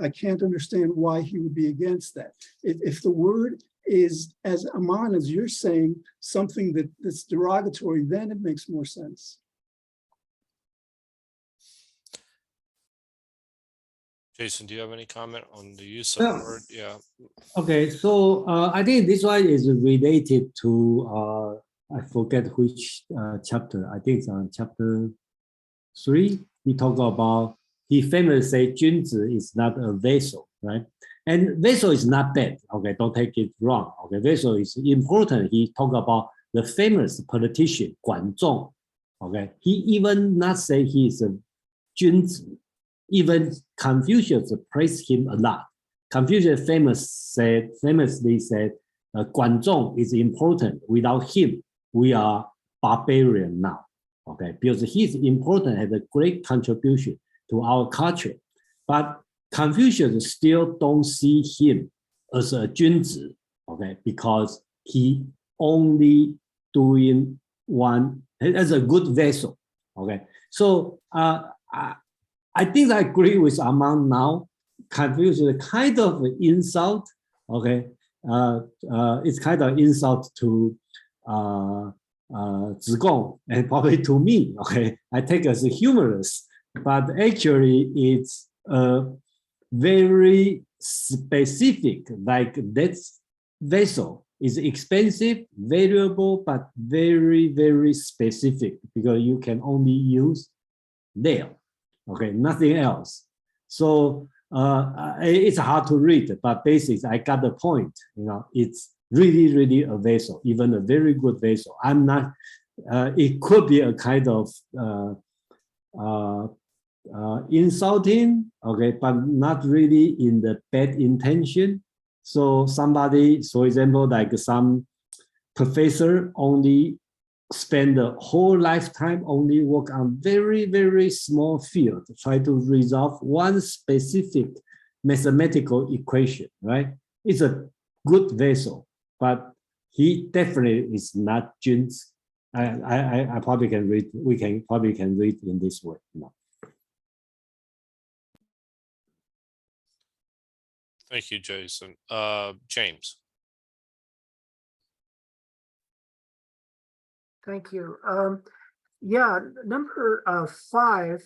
I can't understand why he would be against that. If the word is, as Aman, as you're saying, something that's derogatory, then it makes more sense. Jason, do you have any comment on the use of the word? Yeah. Okay, so I think this one is related to I forget which chapter. I think it's on chapter 3. He talked about, he famously said, 君子 is not a vessel, right? And vessel is not bad. Okay, don't take it wrong. Okay, vessel is important. He talked about the famous politician 管仲. Okay, he even not say he is a 君子. Even Confucius praised him a lot. Confucius famously said, 管仲 is important. Without him, we are barbarian now. Okay, because he's important, has a great contribution to our culture. But Confucius still don't see him as a 君子, okay, because he only doing one as a good vessel. Okay, so I think I agree with Aman now. Confucius kind of insult. Okay, it's kind of insult to 子贡, and probably to me, okay, I take as humorous, but actually it's very specific, like that vessel is expensive, valuable, but very, very specific because you can only use there, okay, nothing else. So it's hard to read, but basically I got the point, it's really, really a vessel, even a very good vessel. I'm not, it could be a kind of insulting, okay, but not really in the bad intention. So somebody, for example, like some professor only spend the whole lifetime only work on very, very small field, try to resolve one specific mathematical equation, right? It's a good vessel, but he definitely is not Jun's. I probably can read, we can probably can read in this way. Thank you, Jason. James. Thank you. Yeah, number 5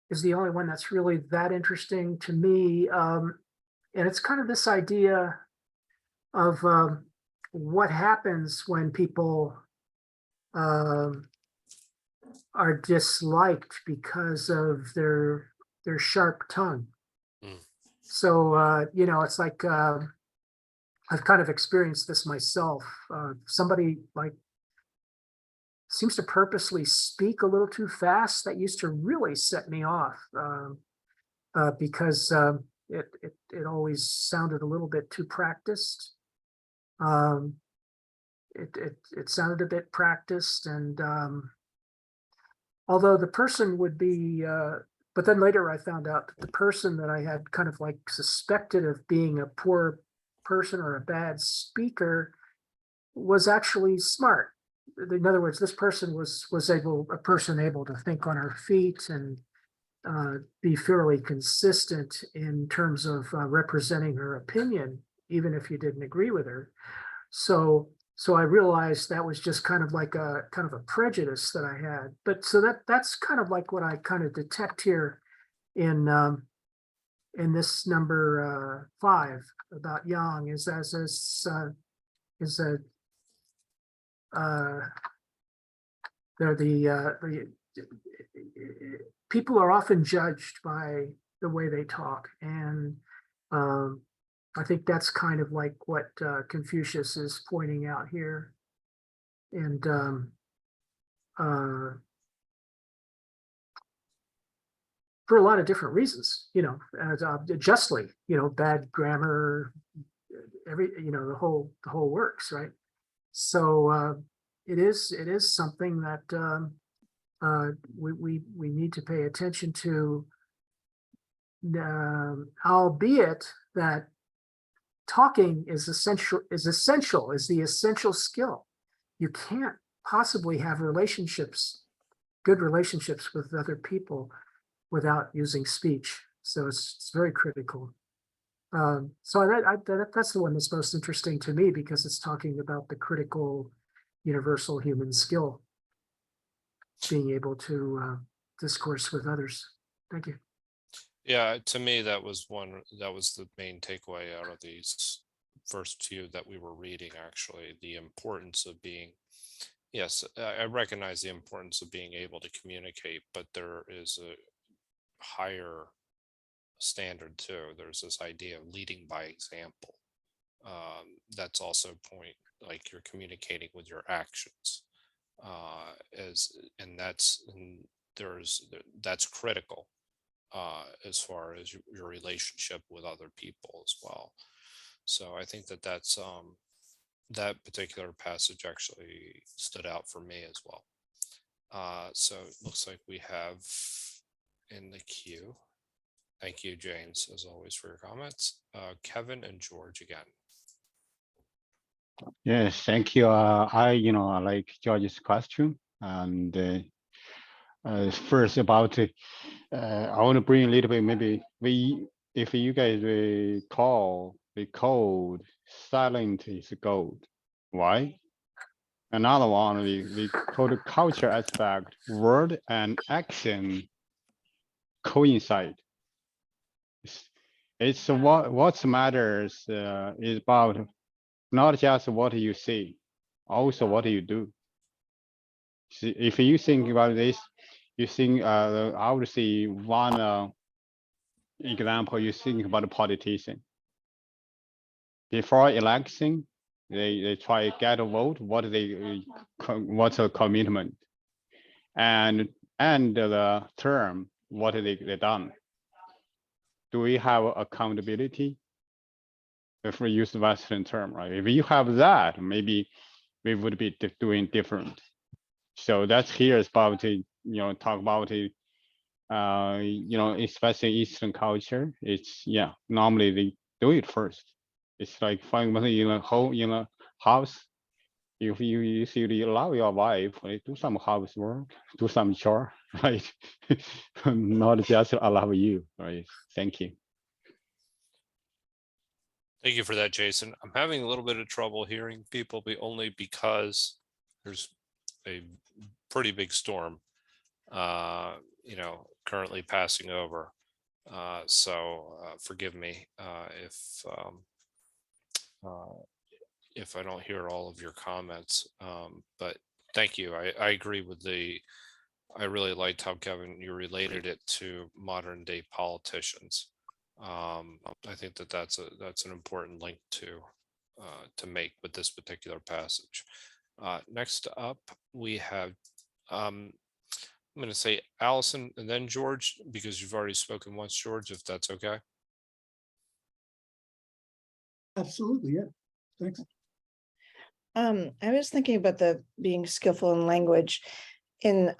is the only one that's really that interesting to me. And it's kind of this idea of what happens when people are disliked because of their sharp tongue. Mm. So, it's like I've kind of experienced this myself. Somebody like seems to purposely speak a little too fast. That used to really set me off because it always sounded a little bit too practiced. It sounded a bit practiced, and although the person would be, but then later I found out that the person that I had kind of like suspected of being a poor person or a bad speaker was actually smart. In other words, this person was a person able to think on her feet and be fairly consistent in terms of representing her opinion, even if you didn't agree with her. So I realized that was just kind of like a prejudice that I had. But so that's kind of like what I kind of detect here in this number 5 about Yang is they're the people are often judged by the way they talk, and I think that's kind of like what Confucius is pointing out here, and for a lot of different reasons, justly, bad grammar, the whole works, right? So it is something that we need to pay attention to, albeit that talking is the essential skill. You can't possibly have good relationships with other people without using speech. So it's very critical. So that's the one that's most interesting to me because it's talking about the critical universal human skill, being able to discourse with others. Thank you. Yeah, to me, that was the main takeaway out of these first 2 that we were reading, actually, the importance of being, yes, I recognize the importance of being able to communicate, but there is a higher standard too. There's this idea of leading by example. That's also a point, like you're communicating with your actions, that's critical as far as your relationship with other people as well. So I think that's that particular passage actually stood out for me as well. So it looks like we have in the queue. Thank you, James, as always, for your comments. Kevin and George again. Yes, thank you. I like George's question, and first about I want to bring a little bit, maybe if you guys recall the code, silent is gold. Why? another one we call the culture aspect. Word and action coincide. It's what matters is about not just what you see, also what you do. See, if you think about this, you think I would see one example. You think about a politician before election, they try to get a vote. What's a commitment, and the term, what they done. Do we have accountability? If we use the Western term, right? If you have that, maybe we would be doing different. So that's here is about to, talk about it, especially Eastern culture. It's, yeah, normally they do it first. It's like finding in a house. If you usually allow your wife to do some housework, do some chore, right? Not just allow you, right? Thank you. Thank you for that, Jason. I'm having a little bit of trouble hearing people, but only because there's a pretty big storm, currently passing over. So forgive me if I don't hear all of your comments. But thank you. I agree with I really liked how, Kevin, you related it to modern day politicians. I think that's an important link to make with this particular passage. Next up, we have I'm going to say Allison and then George, because you've already spoken once, George, if that's okay. Absolutely, yeah. Thanks. I was thinking about the being skillful in language in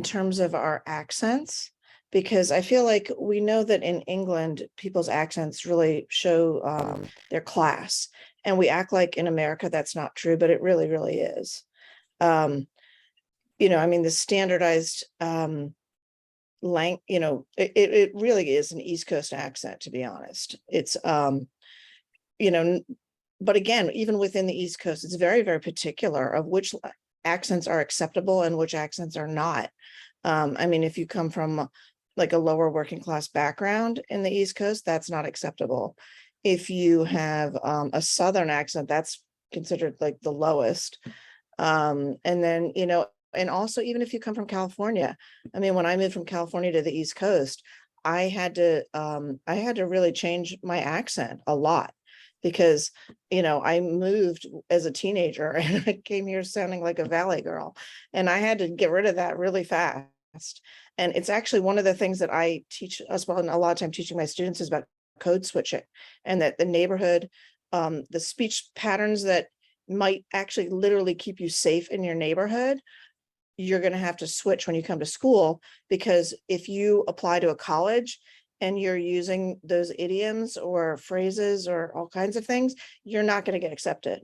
terms of our accents, because I feel like we know that in England, people's accents really show their class, and we act like in America that's not true, but it really, really is. I mean, the standardized it really is an East Coast accent, to be honest. It's but again, even within the East Coast, it's very, very particular of which accents are acceptable and which accents are not. I mean, if you come from like a lower working class background in the East Coast, that's not acceptable. If you have a Southern accent, that's considered like the lowest. And then, and also even if you come from California, I mean, when I moved from California to the East Coast, I had to really change my accent a lot, because, I moved as a teenager and I came here sounding like a valley girl, and I had to get rid of that really fast. And it's actually one of the things that I teach, as well, and a lot of time teaching my students, is about code switching, and that the neighborhood, the speech patterns that might actually literally keep you safe in your neighborhood, you're going to have to switch when you come to school, because if you apply to a college and you're using those idioms or phrases or all kinds of things, you're not going to get accepted.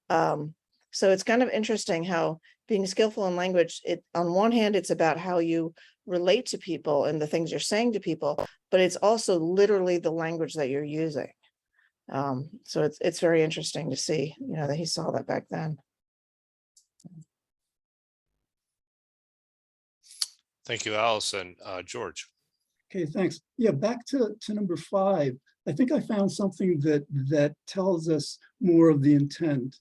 So it's kind of interesting how being skillful in language, on one hand, it's about how you relate to people and the things you're saying to people, but it's also literally the language that you're using. So it's very interesting to see, that he saw that back then. Thank you, Allison. George. Okay, thanks. Yeah, back to number 5. I think I found something that tells us more of the intent.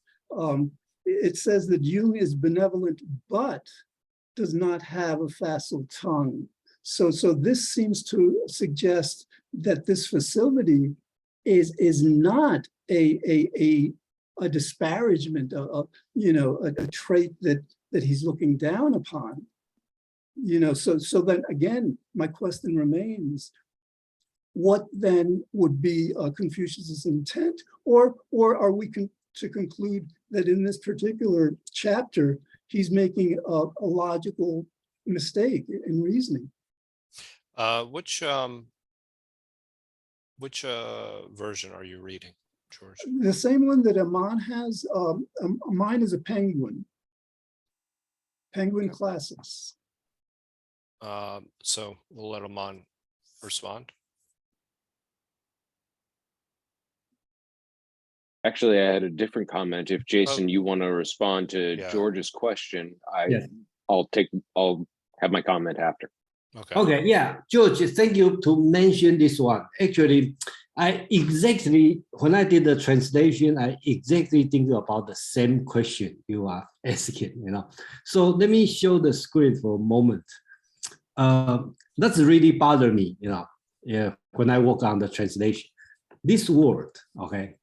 It says that Jung is benevolent, but does not have a facile tongue. So this seems to suggest that this facility is not a disparagement of a trait that he's looking down upon. So then again, my question remains: what then would be Confucius's intent, or are we to conclude that in this particular chapter he's making a logical mistake in reasoning? Which version are you reading, George? The same one that Aman has. Mine is a Penguin Classics. So we'll let Aman respond. Actually, I had a different comment. If Jason, you want to respond to Yeah. George's question, Yes. I'll have my comment after. Okay. Okay, yeah, George, thank you to mention this one. Actually, when I did the translation, I exactly think about the same question you are asking, So let me show the screen for a moment. That's really bother me, when I work on the translation. This word, okay,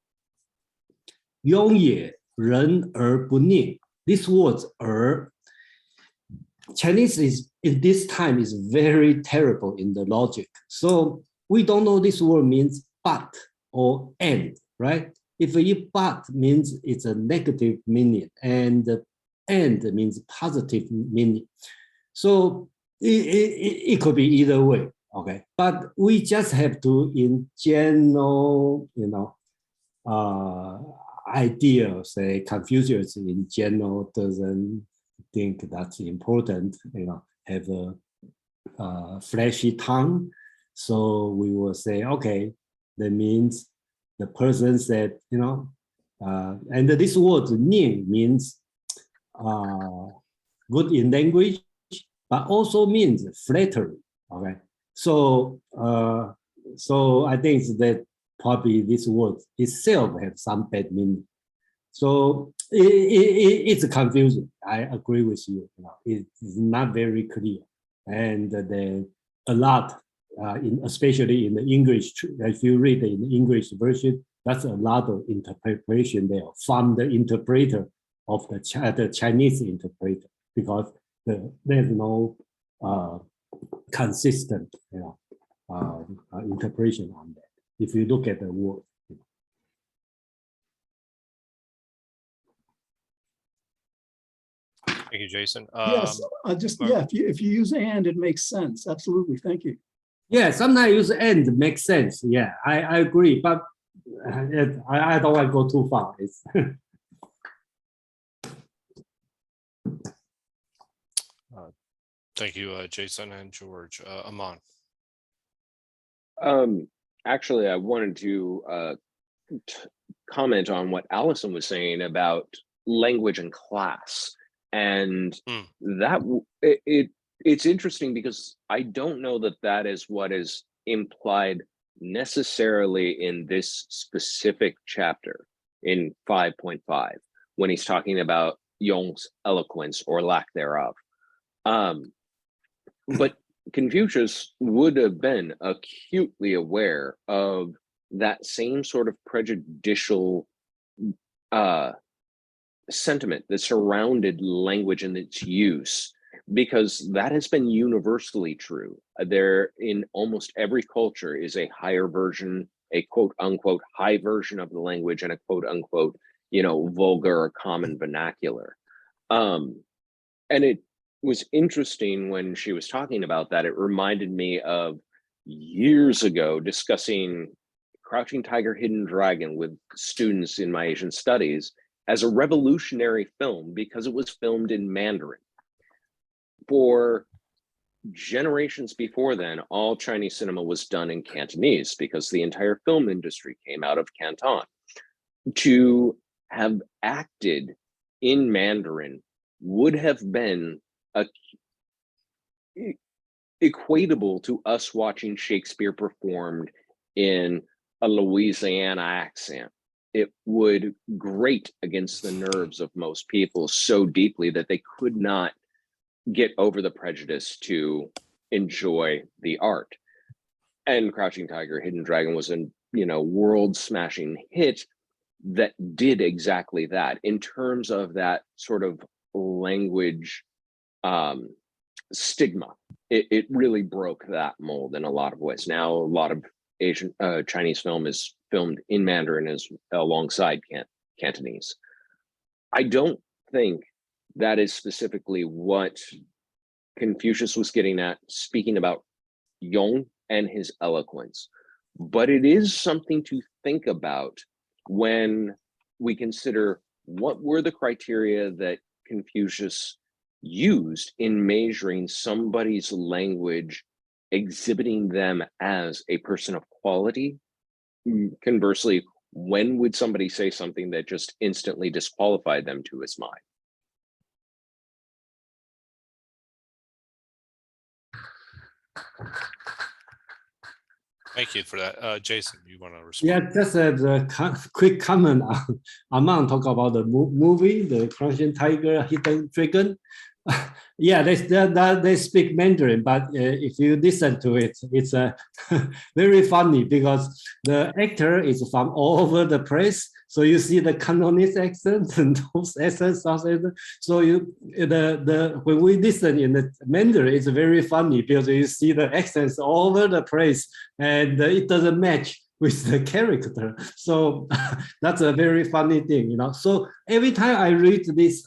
庸也人而不佞. This word 而 Chinese is in this time is very terrible in the logic. So we don't know this word means but or and, right? If but means it's a negative meaning and and means positive meaning. So it could be either way, okay? But we just have to, in general, idea, say Confucius in general doesn't think that's important, have a flashy tongue. So we will say, okay, that means the person said, and this word 佞 means good in language, but also means flattery. Okay, so so I think that probably this word itself has some bad meaning. So it's confusing. I agree with you. It's not very clear, and then a lot, especially in the English. If you read in the English version, that's a lot of interpretation there from the interpreter of the Chinese interpreter, because there's no consistent interpretation on that. If you look at the word. Thank you, Jason. Yes, yeah, if you use and, it makes sense. Absolutely, thank you. Yeah, sometimes use and makes sense. Yeah, I agree, but I don't want to go too far. Thank you, Jason and George. Aman. Actually, I wanted to comment on what Allison was saying about language and class, and that it's interesting because I don't know that that is what is implied necessarily in this specific chapter in 5.5 when he's talking about Yong's eloquence or lack thereof. But Confucius would have been acutely aware of that same sort of prejudicial sentiment that surrounded language and its use, because that has been universally true. There, in almost every culture, is a higher version, a quote unquote high version of the language, and a quote unquote, vulgar or common vernacular. And it was interesting when she was talking about that. It reminded me of years ago discussing Crouching Tiger, Hidden Dragon with students in my Asian studies as a revolutionary film because it was filmed in Mandarin. For generations before then, all Chinese cinema was done in Cantonese because the entire film industry came out of Canton. To have acted in Mandarin would have been equatable to us watching Shakespeare performed in a Louisiana accent. It would grate against the nerves of most people so deeply that they could not get over the prejudice to enjoy the art. And Crouching Tiger, Hidden Dragon was a world-smashing hit that did exactly that in terms of that sort of language stigma. It really broke that mold in a lot of ways. Now a lot of Asian Chinese film is filmed in Mandarin as alongside Cantonese. I don't think that is specifically what Confucius was getting at, speaking about Yong and his eloquence. But it is something to think about when we consider what were the criteria that Confucius used in measuring somebody's language, exhibiting them as a person of quality. Conversely, When would somebody say something that just instantly disqualified them to his mind? Thank you for that. Jason, you want to respond? Yeah, just a quick comment on Aman talk about the movie, the Crouching Tiger, Hidden Dragon. Yeah, they speak Mandarin, but if you listen to it, it's very funny because the actor is from all over the place. So you see the Cantonese accent and those accents, South accent. So when we listen in the Mandarin, it's very funny because you see the accents all over the place, and it doesn't match with the character. So that's a very funny thing, you know. So every time I read this,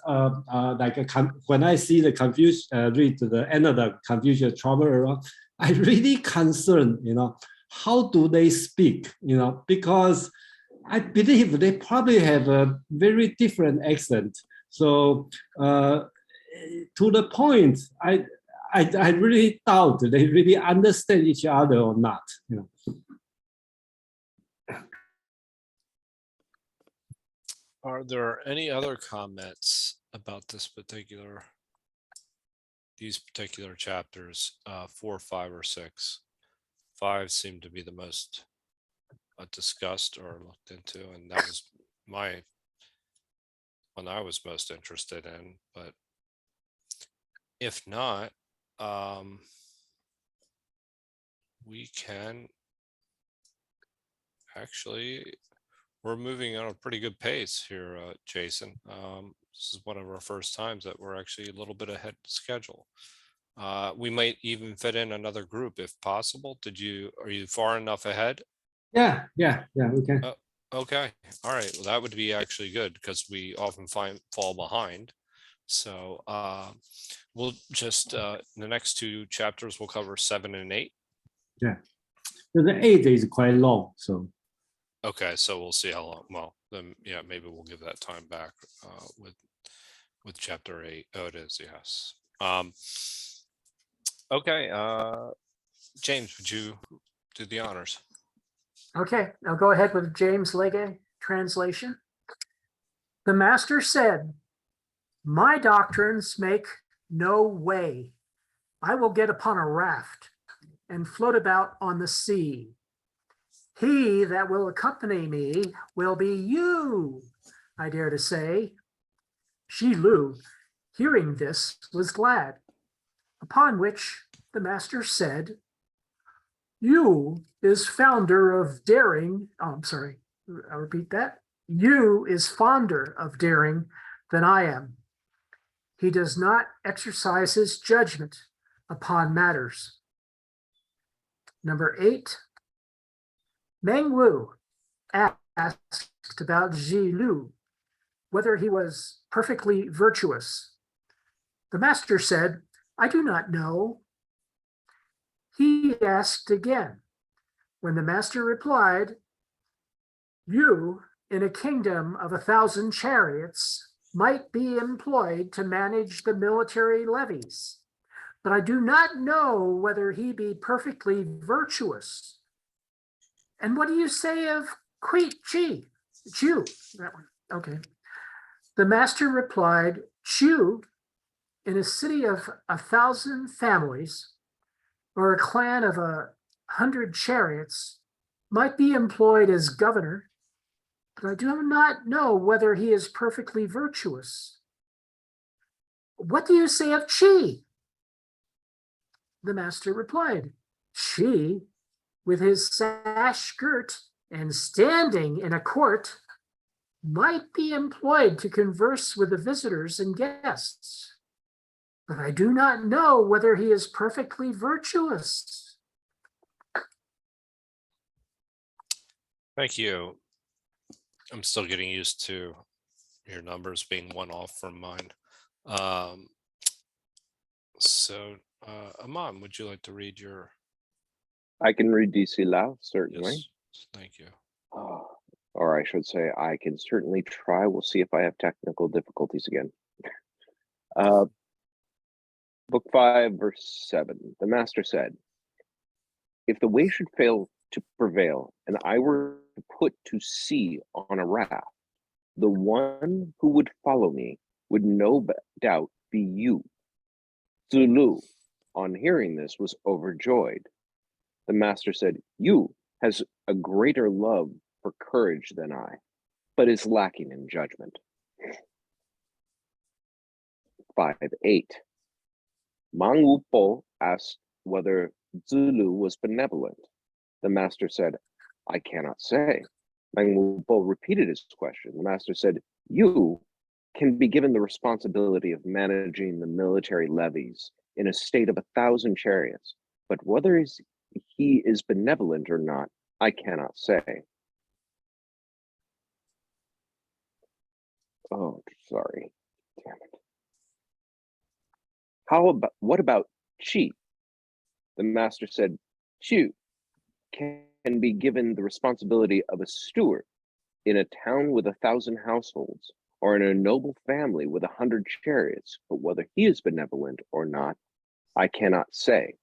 when I see the Confucius, read the end of the Confucius travel around, I really concerned, you know, how do they speak, you know, because I believe they probably have a very different accent. So to the point, I really doubt they really understand each other or not, you know. Are there any other comments about these particular chapters, 4, 5, or 6? 5 seemed to be the most discussed or looked into, and that was my one I was most interested in. But if not, we can actually, we're moving on a pretty good pace here, Jason. This is one of our first times that we're actually a little bit ahead of schedule. We might even fit in another group if possible. Are you far enough ahead? Yeah, we can. Okay, all right. Well, that would be actually good because we often fall behind. So we'll just the next 2 chapters we'll cover 7 and 8. Yeah, so the 8 is quite long. So okay, so we'll see how long. Well, then yeah, maybe we'll give that time back with chapter 8. Oh, it is, yes. Okay, James, would you do the honors? Okay, I'll go ahead with James Legge translation. The master said, "My doctrines make no way. I will get upon a raft and float about on the sea. He that will accompany me will be you, I dare to say." Shi Lu, hearing this, was glad. Upon which the master said, "You is founder of daring." Oh, I'm sorry, I'll repeat that. "You is fonder of daring than I am. He does not exercise his judgment upon matters." Number 8, Meng Wu asked about Ji Lu, whether he was perfectly virtuous. The master said, "I do not know." He asked again, when the master replied, "You, in a kingdom of 1,000 chariots, might be employed to manage the military levies, but I do not know whether he be perfectly virtuous. And what do you say of Chu? That one. Okay. The master replied, "Chu, in a city of 1,000 families, or a clan of 100 chariots, might be employed as governor, but I do not know whether he is perfectly virtuous. What do you say of Chi?" The master replied, "Chi, with his sash girt and standing in a court, might be employed to converse with the visitors and guests, but I do not know whether he is perfectly virtuous." Thank you. I'm still getting used to your numbers being one off from mine. So Aman, would you like to read your? I can read DC Lao, certainly. Yes, thank you. Or I should say, I can certainly try. We'll see if I have technical difficulties again. Book 5, verse 7. The master said, "If the way should fail to prevail, and I were put to sea on a raft. The one who would follow me would no doubt be you. Zulu, on hearing this, was overjoyed. The master said, "You has a greater love for courage than I, but is lacking in judgment." 5.8. Mang Wu Po asked whether Zulu was benevolent. The master said, "I cannot say." Mang Wu Po repeated his question. The master said, "You can be given the responsibility of managing the military levies in a state of 1,000 chariots, but whether he is benevolent or not, I cannot say." Oh, sorry. Damn it. What about Chi? The master said, "Chu can be given the responsibility of a steward in a town with 1,000 households, or in a noble family with 100 chariots, but whether he is benevolent or not, I cannot say."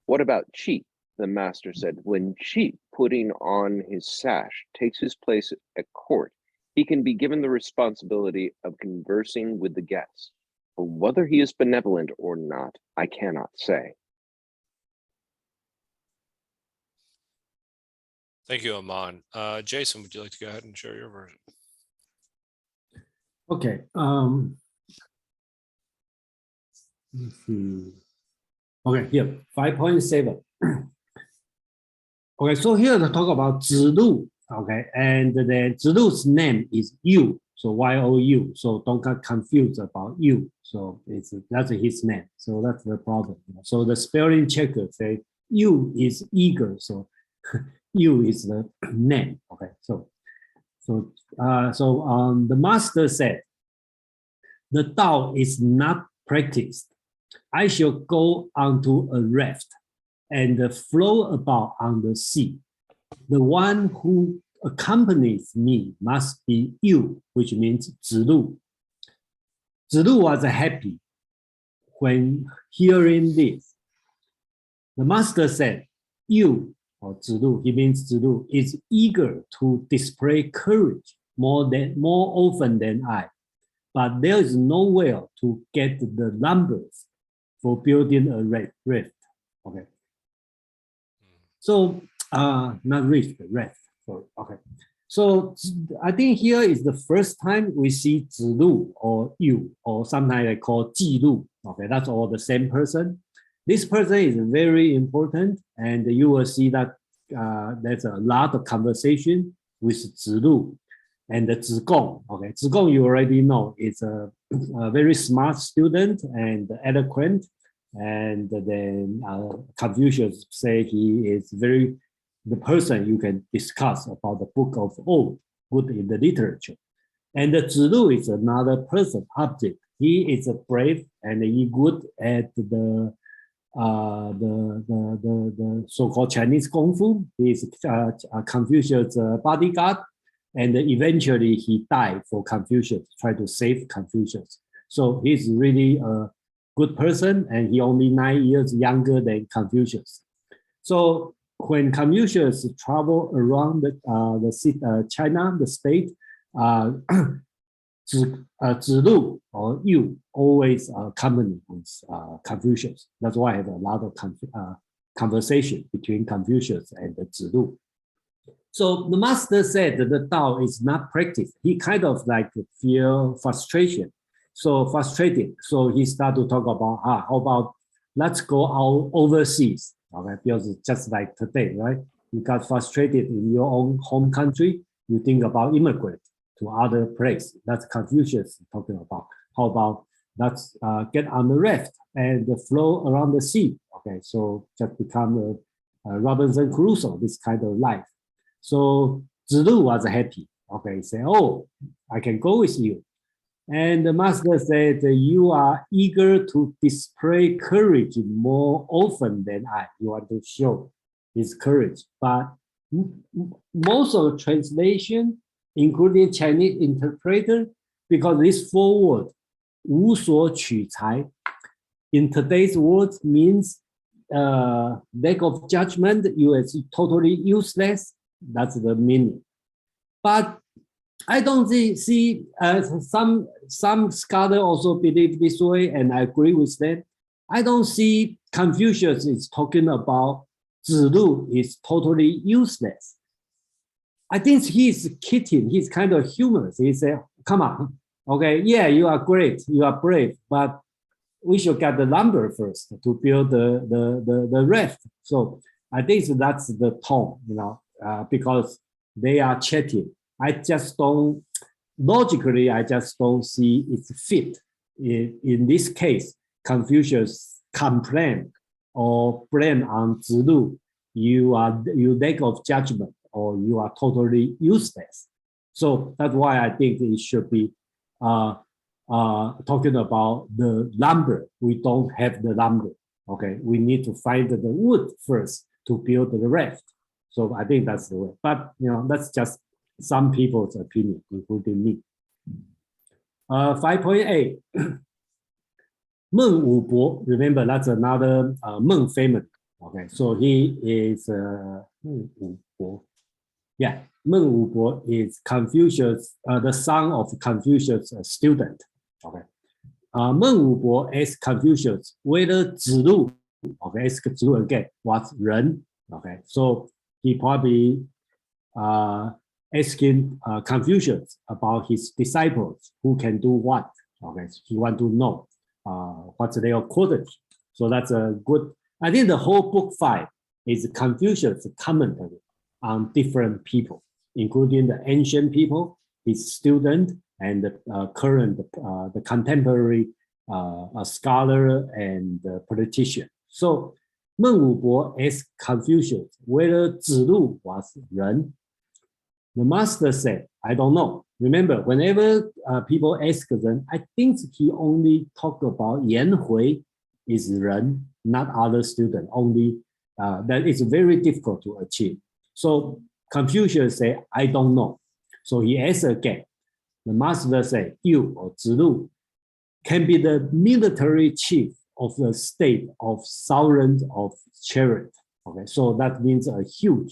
What about Chi? The master said, "When Chi, putting on his sash, takes his place at court, he can be given the responsibility of conversing with the guests, but whether he is benevolent or not, I cannot say." Thank you, Aman. Jason, would you like to go ahead and share your version? Okay. Let's see. Okay, here 5.7. Okay, so here to talk about Zilu. Okay, and then Zilu's name is Yu, so Y-O-U. So don't get confused about Yu. So that's his name. So that's the problem. So the spelling checker say Yu is eager. So Yu is the name. Okay, the master said, "The Tao is not practiced. I shall go onto a raft and float about on the sea. The one who accompanies me must be you," which means Zilu. Zilu was happy when hearing this. The master said, "You," or Zilu, he means Zilu, "is eager to display courage more often than I, but there is nowhere to get the numbers for building a raft." Okay. So, not rift, raft. So, okay. So I think here is the first time we see Zilu or Yu, or sometimes I call Jilu. Okay, that's all the same person. This person is very important, and you will see that there's a lot of conversation with Zilu and Zigong. Okay, Zigong you already know is a very smart student and eloquent, and then Confucius say he is the person you can discuss about the book of old, good in the literature. And Zilu is another person, object. He is brave and he good at the so-called Chinese Kung Fu. He is Confucius' bodyguard, and eventually he died for Confucius, try to save Confucius. So he's really a good person, and he only 9 years younger than Confucius. So when Confucius traveled around China, the state, Zilu or Yu always accompany with Confucius. That's why I have a lot of conversation between Confucius and Zilu. So the master said that the Tao is not practiced. He kind of like feel frustration. So frustrated. So he started to talk about, how about let's go out overseas. Okay, because just like today, right? You got frustrated in your own home country. You think about immigrate to other place. That's Confucius talking about. How about let's get on the raft and flow around the sea. Okay, so just become a Robinson Crusoe, this kind of life. So Zilu was happy. Okay, he said, "Oh, I can go with you." And the master said, "You are eager to display courage more often than I." You want to show his courage. But most of the translation, including Chinese interpreter, because this 4 words, 无所取材, in today's words means lack of judgment, you is totally useless, That's the meaning. But I don't see some scholars also believe this way, and I agree with them. I don't see Confucius is talking about 子路 is totally useless. I think he's kidding. He's kind of humorous. He said, come on, okay, yeah, you are great, you are brave, but we should get the lumber first to build the raft. So I think that's the tone, because they are chatting. I just don't, logically, I just don't see it's fit. In this case, Confucius complain or blame on 子路, you lack of judgment, or you are totally useless. So that's why I think it should be talking about the lumber. We don't have the lumber. Okay, we need to find the wood first to build the raft. So I think that's the way. But that's just some people's opinion, including me. 5.8. Meng Wubo, remember that's another Meng family. Okay, so he is Meng Wubo. Yeah, Meng Wubo is Confucius, the son of Confucius' student. Okay, Meng Wubo asked Confucius whether 子路, okay, ask 子路 again, was 人. Okay, so he probably asking Confucius about his disciples who can do what. Okay, so he want to know what's their quality. So that's a good. I think the whole book 5 is Confucius' commentary on different people, including the ancient people, his student, and the current, the contemporary scholar and politician. So Meng Wubo asked Confucius whether 子路 was 人. The master said, I don't know. Remember, whenever people ask them, I think he only talked about Yan Hui is 人, not other student, only that is very difficult to achieve. So Confucius said, I don't know. So he asked again. The master said, you or 子路 can be the military chief of the state of thousands of chariots. Okay, so that means a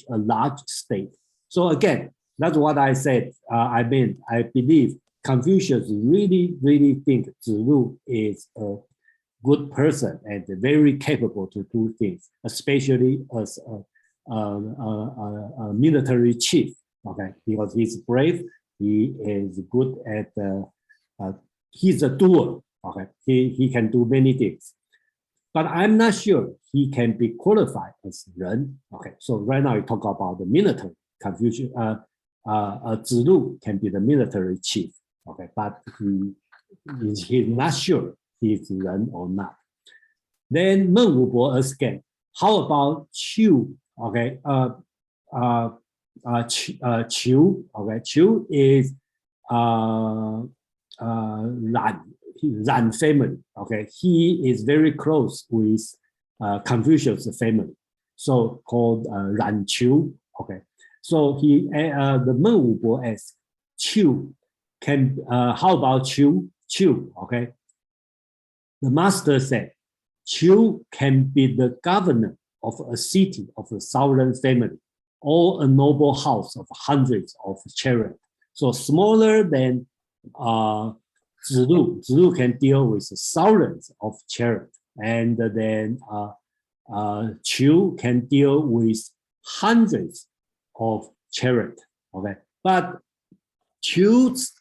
large state. So again, that's what I said. I believe Confucius really think 子路 is a good person and very capable to do things, especially as a military chief. Okay, because he's brave, he is good at. He's a doer. Okay, he can do many things, but I'm not sure he can be qualified as 人. Okay, so right now we talk about the military. Confucius. 子路 can be the military chief, okay, but he's not sure he's 人 or not. Then Meng Wubo asked again, how about Qiu? Okay, Qiu, okay, Qiu is Ran family, okay, he is very close with Confucius' family, so called Ran Qiu, okay. So the Meng Wubo asked, Qiu, how about Qiu? Qiu, okay. The master said, Qiu can be the governor of a city of a southern family, or a noble house of hundreds of chariots. So smaller than 子路. 子路 can deal with thousands of chariots, and then Qiu can deal with hundreds of chariots. Okay, but Qiu's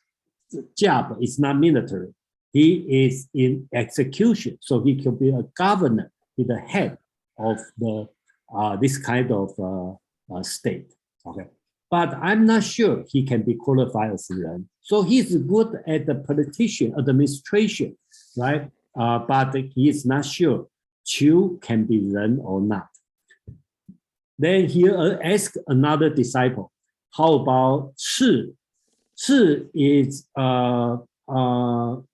job is not military. He is in execution, so he can be a governor, be the head of the this kind of state. Okay, but I'm not sure he can be qualified as 人. So he's good at the politician administration, right? But he is not sure Qiu can be 人 or not. Then he asked another disciple, how about Chi? Chi is Gong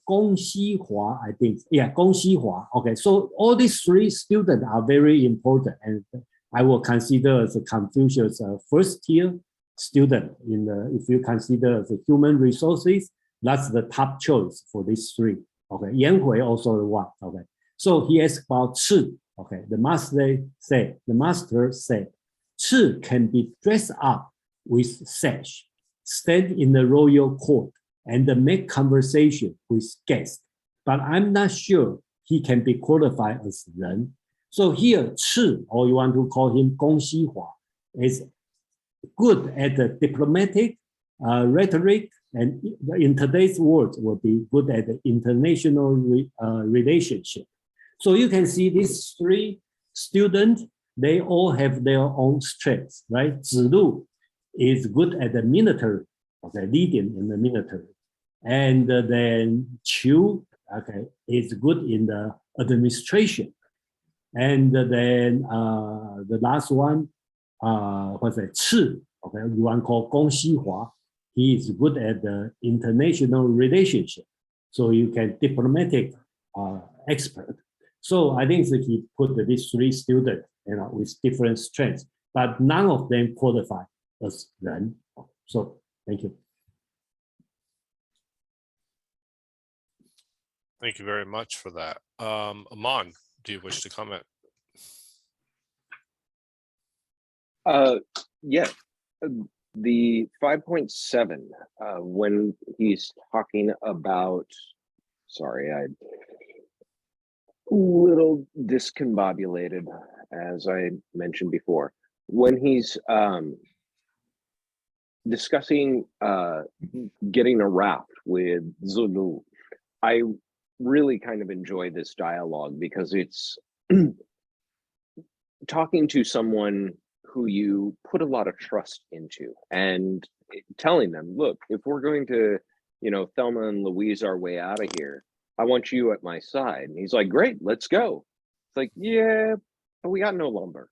Xihua, I think. Yeah, Gong Xihua. Okay, so all these 3 students are very important, and I will consider as a Confucius first tier student. If you consider the human resources, that's the top choice for these 3. Okay, Yan Hui also the one. Okay, so he asked about Chi. Okay, the master said, Chi can be dressed up with sash, stand in the royal court, and make conversation with guests. But I'm not sure he can be qualified as Ren. So here, Chi, or you want to call him Gong Xihua, is good at the diplomatic rhetoric, and in today's world will be good at the international relationship. So you can see these three students, they all have their own strengths, right? Zilu is good at the military, okay, leading in the military. And then Qiu, okay, is good in the administration. And then the last one, what's that, Chi, okay, you want to call Gong Xihua, he is good at the international relationship. So you can diplomatic expert. So I think that he put these three students, with different strengths, but none of them qualify as Ren. So thank you. Thank you very much for that. Aman, do you wish to comment? Yeah, the 5.7, when he's talking about, sorry, I little discombobulated, as I mentioned before, when he's discussing getting a raft with Zulu, I really kind of enjoy this dialogue because it's talking to someone who you put a lot of trust into and telling them, look, if we're going to, Thelma and Louise our way out of here, I want you at my side. And he's like, great, let's go. It's like, yeah, but we got no lumber.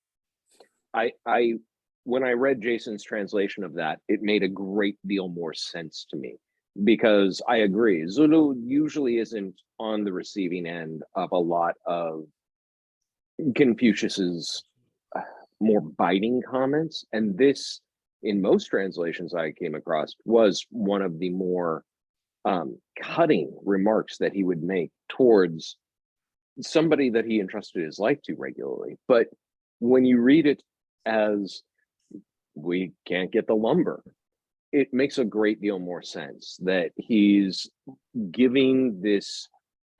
When I read Jason's translation of that, it made a great deal more sense to me, because I agree, Zulu usually isn't on the receiving end of a lot of Confucius's more biting comments. And this, in most translations I came across, was one of the more cutting remarks that he would make towards somebody that he entrusted his life to regularly. But when you read it as, we can't get the lumber, it makes a great deal more sense that he's giving this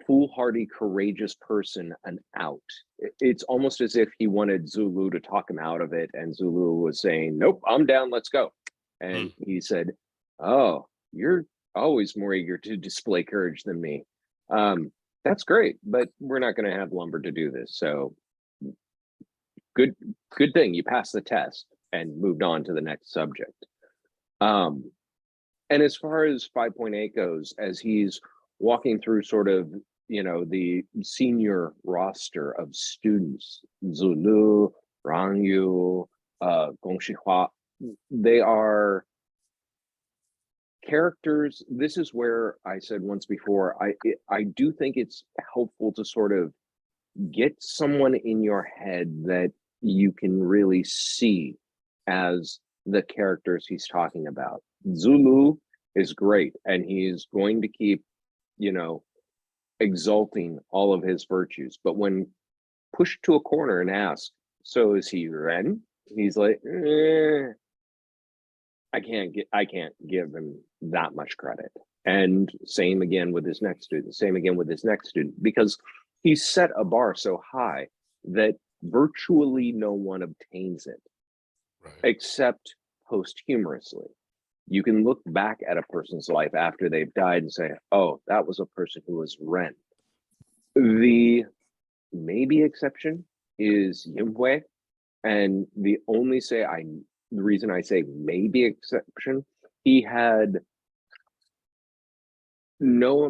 foolhardy, courageous person an out. It's almost as if he wanted Zulu to talk him out of it, and Zulu was saying, nope, I'm down, let's go. And he said, oh, you're always more eager to display courage than me. That's great, but we're not going to have lumber to do this. So good thing you passed the test and moved on to the next subject. And as far as 5.8 goes, as he's walking through sort of, the senior roster of students, Zulu, Rangyu, Gong Xihua, they are characters. This is where I said once before, I do think it's helpful to sort of get someone in your head that you can really see as the characters he's talking about. Zulu is great, and he's going to keep, exalting all of his virtues. But when pushed to a corner and asked, so is he Ren? He's like, I can't give him that much credit. And same again with his next student, because he set a bar so high that virtually no one obtains it, Right. except posthumously. You can look back at a person's life after they've died and say, oh, that was a person who was Ren. The maybe exception is Yimhui. And the reason I say maybe exception, he had no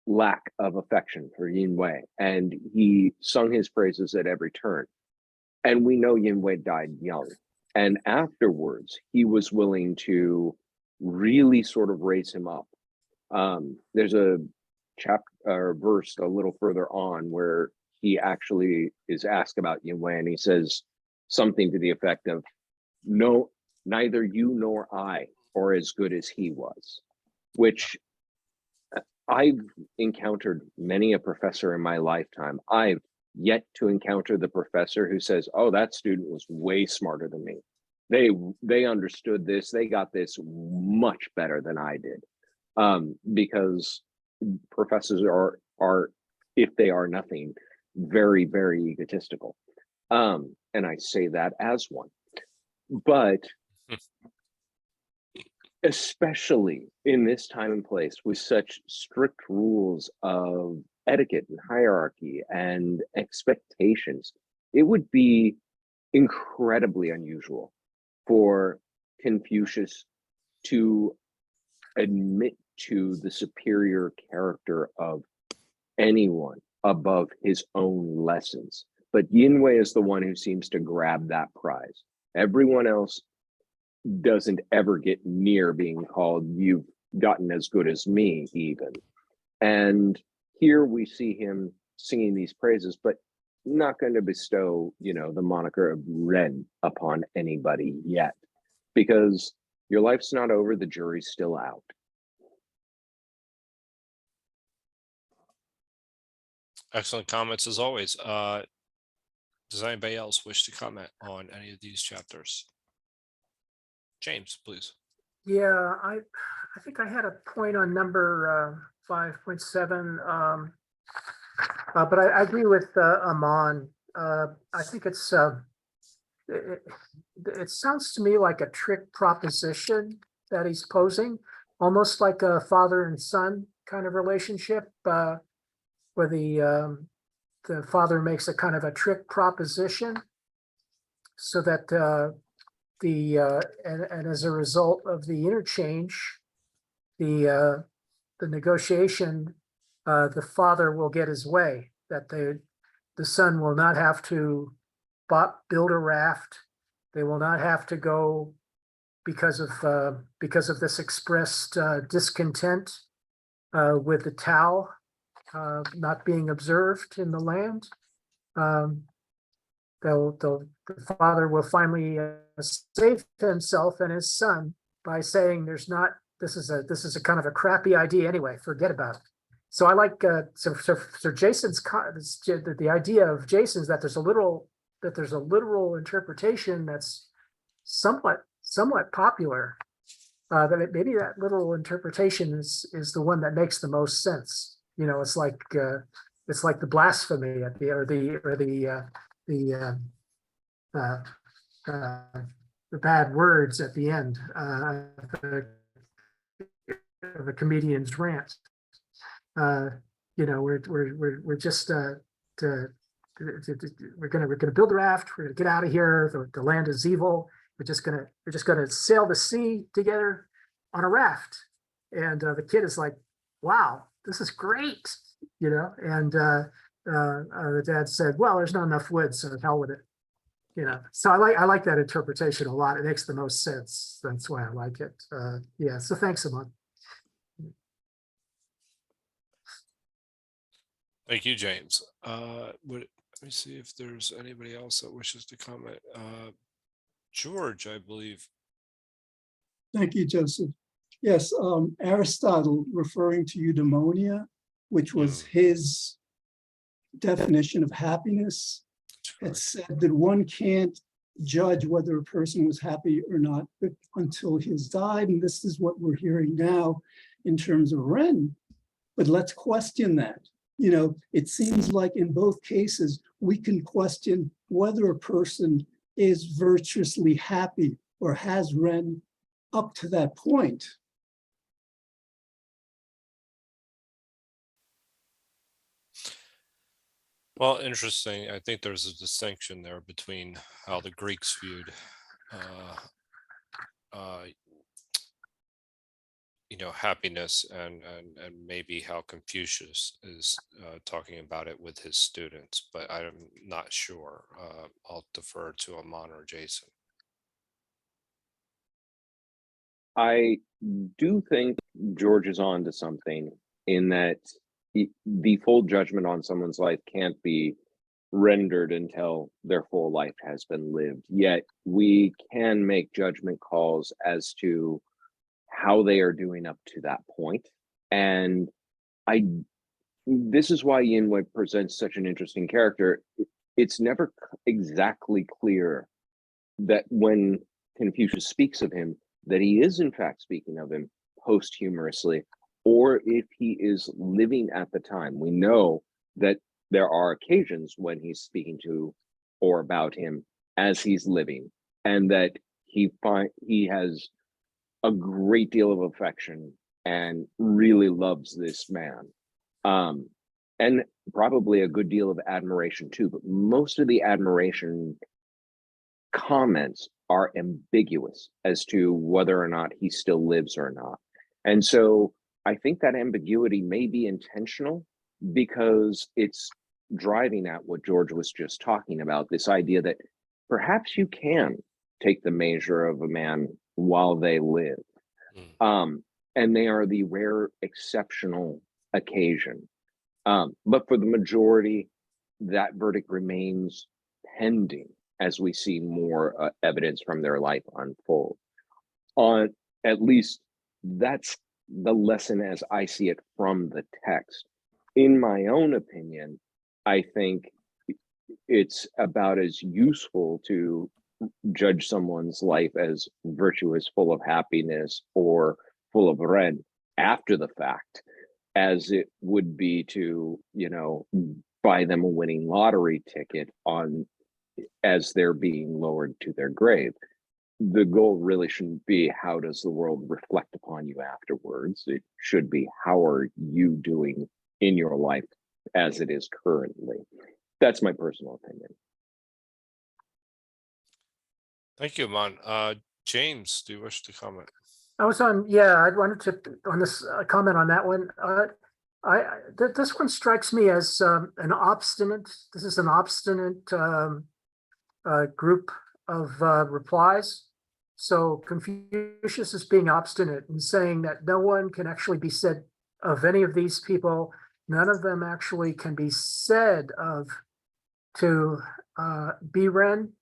lack of affection for Yinwei, and he sung his praises at every turn. And we know Yinwei died young. And afterwards, he was willing to really sort of raise him up. There's a chapter or verse a little further on where he actually is asked about Yinwei, and he says something to the effect of, no, neither you nor I are as good as he was, which I've encountered many a professor in my lifetime. I've yet to encounter the professor who says, oh, that student was way smarter than me. They understood this, they got this much better than I did. Because professors are, if they are nothing, very, very egotistical. And I say that as one. But especially in this time and place with such strict rules of etiquette and hierarchy and expectations, it would be incredibly unusual for Confucius to admit to the superior character of anyone above his own lessons. But Yinwei is the one who seems to grab that prize. Everyone else doesn't ever get near being called, you've gotten as good as me, even. And here we see him singing these praises, but not going to bestow, the moniker of Ren upon anybody yet, because your life's not over, the jury's still out. Excellent comments as always. Does anybody else wish to comment on any of these chapters? James, please. Yeah, I think I had a point on number 5.7, but I agree with Aman. I think it sounds to me like a trick proposition that he's posing, almost like a father and son kind of relationship, where the father makes a kind of a trick proposition, so that and as a result of the interchange, the negotiation, the father will get his way, that the son will not have to build a raft. They will not have to go because of this expressed discontent with the Tao not being observed in the land. The father will finally save himself and his son by saying, "There's not. This is a kind of a crappy idea anyway. Forget about it." So I like so Jason's the idea of Jason's that there's a literal interpretation that's somewhat popular. That maybe that literal interpretation is the one that makes the most sense. It's like the blasphemy at the bad words at the end of a comedian's rant. We're just we're gonna build a raft. We're gonna get out of here. The land is evil. We're just gonna sail the sea together on a raft. And the kid is like, "Wow, this is great," And the dad said, "Well, there's not enough wood, so hell with it." So I like that interpretation a lot. It makes the most sense. That's why I like it. Yeah. So thanks, Amon. Thank you, James. Let me see if there's anybody else that wishes to comment. George, I believe. Thank you, Joseph. Yes, Aristotle, referring to eudaimonia, which was his definition of happiness, had said that one can't judge whether a person was happy or not until he's died. And this is what we're hearing now in terms of Ren. But let's question that. It seems like in both cases, we can question whether a person is virtuously happy or has Ren up to that point. Well, interesting. I think there's a distinction there between how the Greeks viewed, happiness, and maybe how Confucius is talking about it with his students. But I'm not sure. I'll defer to Aman or Jason. I do think George is on to something in that the full judgment on someone's life can't be rendered until their full life has been lived. Yet we can make judgment calls as to how they are doing up to that point. And this is why Yinwei presents such an interesting character. It's never exactly clear that when Confucius speaks of him, that he is in fact speaking of him posthumously, or if he is living at the time. We know that there are occasions when he's speaking to or about him as he's living, and that he has a great deal of affection and really loves this man. And probably a good deal of admiration too, but most of the admiration comments are ambiguous as to whether or not he still lives or not. And so I think that ambiguity may be intentional because it's driving at what George was just talking about, this idea that perhaps you can take the measure of a man while they live. And they are the rare exceptional occasion. But for the majority, that verdict remains pending as we see more evidence from their life unfold. On at least that's the lesson as I see it from the text. In my own opinion, I think it's about as useful to judge someone's life as virtuous, full of happiness, or full of red after the fact, as it would be to, you know, buy them a winning lottery ticket on as they're being lowered to their grave. The goal really shouldn't be how does the world reflect upon you afterwards. It should be how are you doing in your life as it is currently. That's my personal opinion. Thank you, Aman. James, do you wish to comment? I wanted to, on this, comment on that one. This one strikes me as an obstinate group of replies. So Confucius is being obstinate and saying that no one can actually be said of any of these people. None of them actually can be said of to be Ren,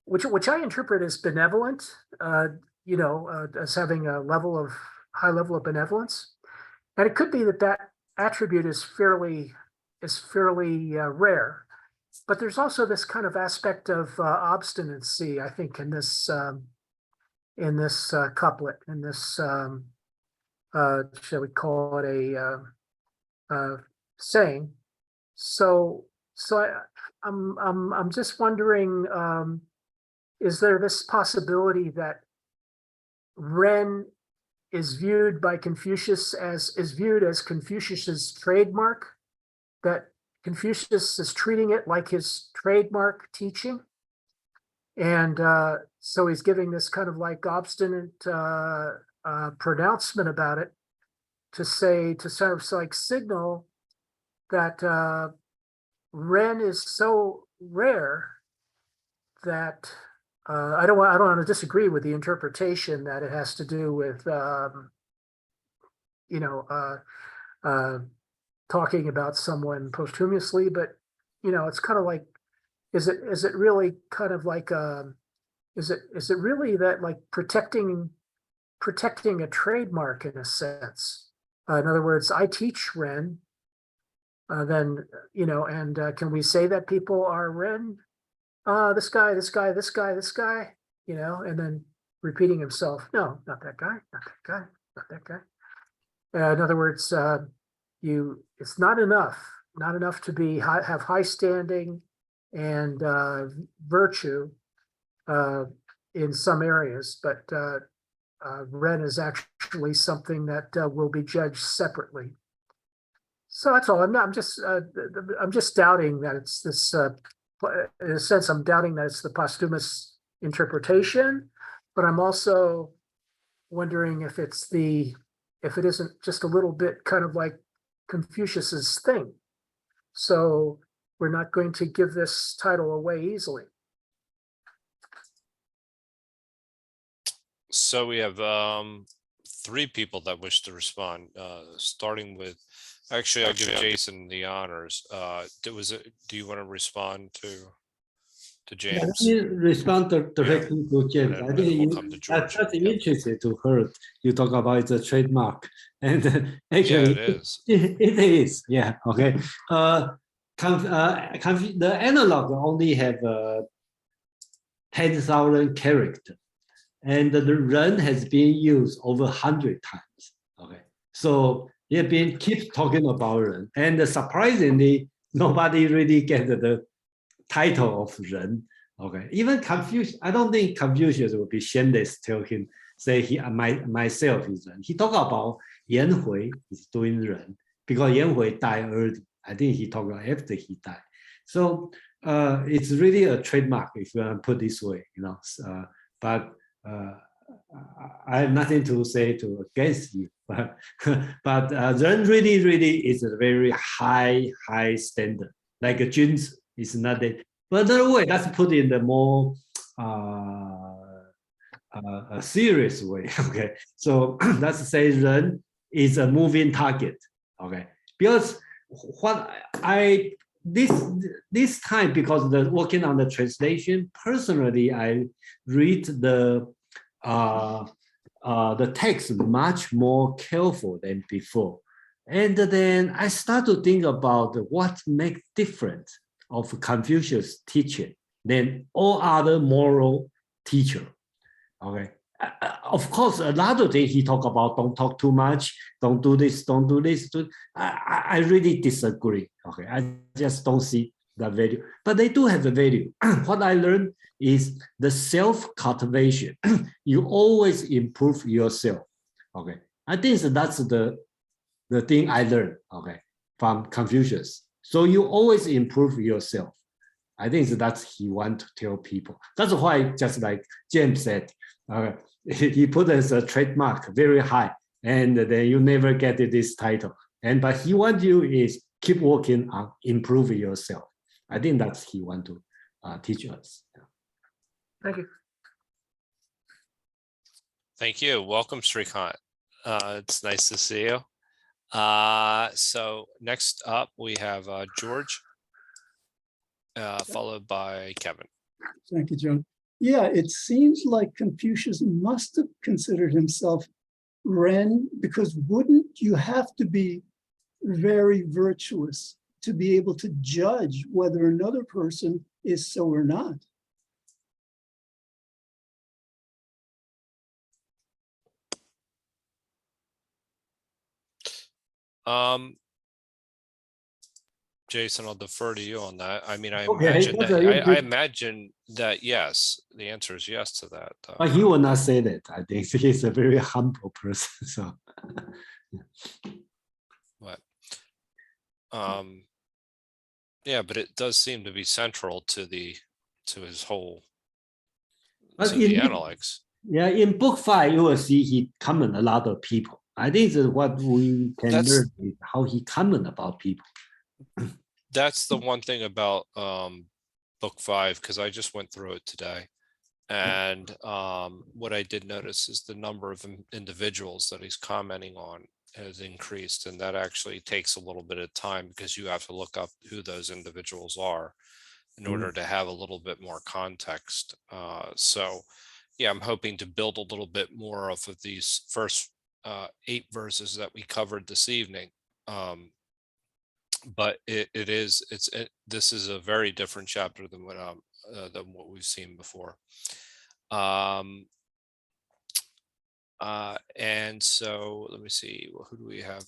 which I interpret as benevolent, as having a high level of benevolence. And it could be that attribute is fairly rare. But there's also this kind of aspect of obstinacy, I think, in this couplet, in this shall we call it a saying. So I'm just wondering, is there this possibility that Ren is viewed by Confucius as Confucius's trademark, that Confucius is treating it like his trademark teaching, and so he's giving this kind of like obstinate pronouncement about it to sort of like signal that Ren is so rare that I don't want to disagree with the interpretation that it has to do with talking about someone posthumously, but it's kind of like, is it really kind of like is it really that like protecting a trademark in a sense? In other words, I teach Ren, then and can we say that people are Ren? This guy, and then repeating himself. No, not that guy, not that guy, not that guy. In other words, it's not enough to be have high standing and virtue in some areas, but Ren is actually something that will be judged separately. So that's all. I'm just doubting that it's this. In a sense, I'm doubting that it's the posthumous interpretation, but I'm also wondering if it isn't just a little bit kind of like Confucius's thing. So we're not going to give this title away easily. So we have 3 people that wish to respond, starting with, actually, I'll give Jason the honors. Do you want to respond to? to Yeah, let James. me respond directly to James. And I then think we'll come to George. that's Yeah. interesting to hear you talk about the trademark, and Yeah, actually it is. it is. Yeah. Okay. The analog only have 10,000 character, and the run has been used over 100 times. Okay. So you've been keep talking about run, and surprisingly, nobody really get the title of Ren. Okay, even Confucius, I don't think Confucius would be shameless tell him, say myself is Ren. He talk about Yan Hui is doing Ren because Yan Hui died early. I think he talked about after he died. So it's really a trademark if you want to put this way, you know. But I have nothing to say to against you, but Ren really is a very high standard. Like a Jun's is not that. But another way, let's put in the more a serious way. Okay, so let's say Ren is a moving target. Okay, because what I this time because the working on the translation, personally, I read the text much more careful than before. And then I start to think about what makes different of Confucius teaching than all other moral teacher. Okay. Of course, a lot of things he talk about, don't talk too much, don't do this, don't do this. I really disagree. Okay, I just don't see the value, but they do have a value. What I learned is the self-cultivation. You always improve yourself. Okay, I think that's the thing I learned. Okay, from Confucius. So you always improve yourself. I think that's he want to tell people. That's why, just like James said, he put as a trademark very high, and then you never get this title. But he want you is keep working on improving yourself. I think that's he want to teach us. Thank you. Thank you. Welcome, Srikant. It's nice to see you. So next up, we have George, followed by Kevin. Thank you, John. Yeah, it seems like Confucius must have considered himself Ren, because wouldn't you have to be very virtuous to be able to judge whether another person is so or not? Jason, I'll defer to you on that. I mean, I Okay, imagine that's that a- I imagine that yes, the answer is yes to that. But he will not say that. I think he's a very humble person. So, But yeah, but it does seem to be central to his whole but to the in Analects. yeah, in book 5, you will see he comment a lot of people. I think that what we can learn is how he comment about people. That's the one thing about book 5, because I just went through it today. And what I did notice is the number of individuals that he's commenting on has increased. And that actually takes a little bit of time because you have to look up who those individuals are in order to have a little bit more context. So yeah, I'm hoping to build a little bit more off of these first 8 verses that we covered this evening. But this is a very different chapter than what we've seen before. And so let me see, who do we have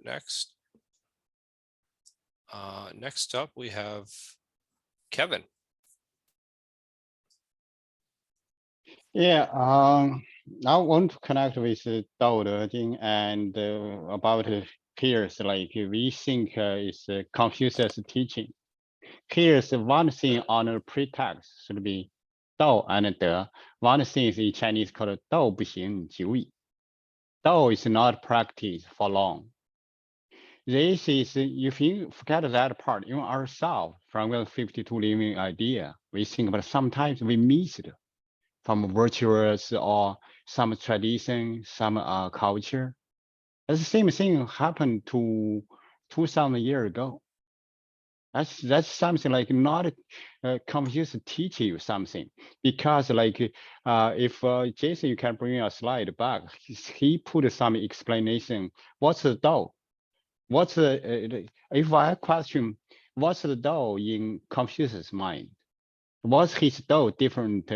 next? Next up, we have Kevin. Yeah, I want to connect with Dao De Jing and about here's like we think is Confucius teaching. Here's one thing on a pretext should be Dao and De. One thing is in Chinese called Dao 不行久矣. Dao is not practiced for long. This is, if you forget that part, even ourselves from the 52 living idea, we think, but sometimes we miss it from virtuous or some tradition, some culture. The same thing happened to 2000 years ago. That's something like not Confucius teach you something, because like if Jason, you can bring a slide back. He put some explanation. What's the Dao? What's the if I question what's the Dao in Confucius' mind? What's his Dao different?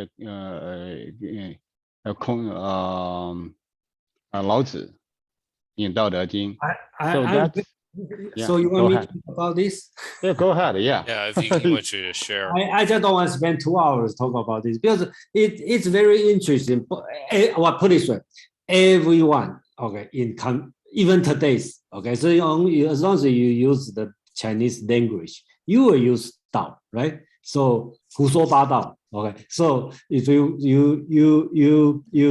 Lao Tzu in 道德经. So that's yeah, so you go want me ahead. to talk about this? Yeah, go ahead. Yeah. Yeah, if he wants you to share. I just don't want to spend 2 hours talking about this because it's very interesting. Well, put it this way, everyone, okay, even today's, okay, so as long as you use the Chinese language, you will use Dao, right? So 胡说八道, okay. So if you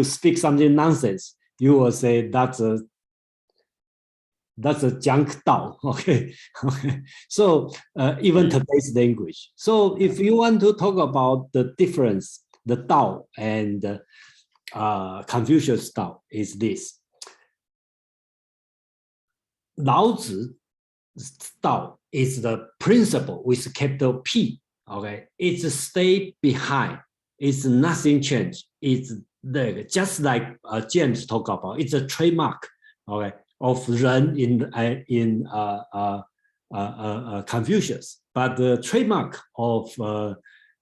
speak something nonsense, you will say that's a junk Dao, okay? Okay. So even today's language. So if you want to talk about the difference, the Dao and Confucius Dao is this. Lao Tzu Dao is the principle with capital P, okay? It's stay behind. It's nothing changed. It's there, just like James talked about. It's a trademark, okay, of Ren in Confucius. But the trademark of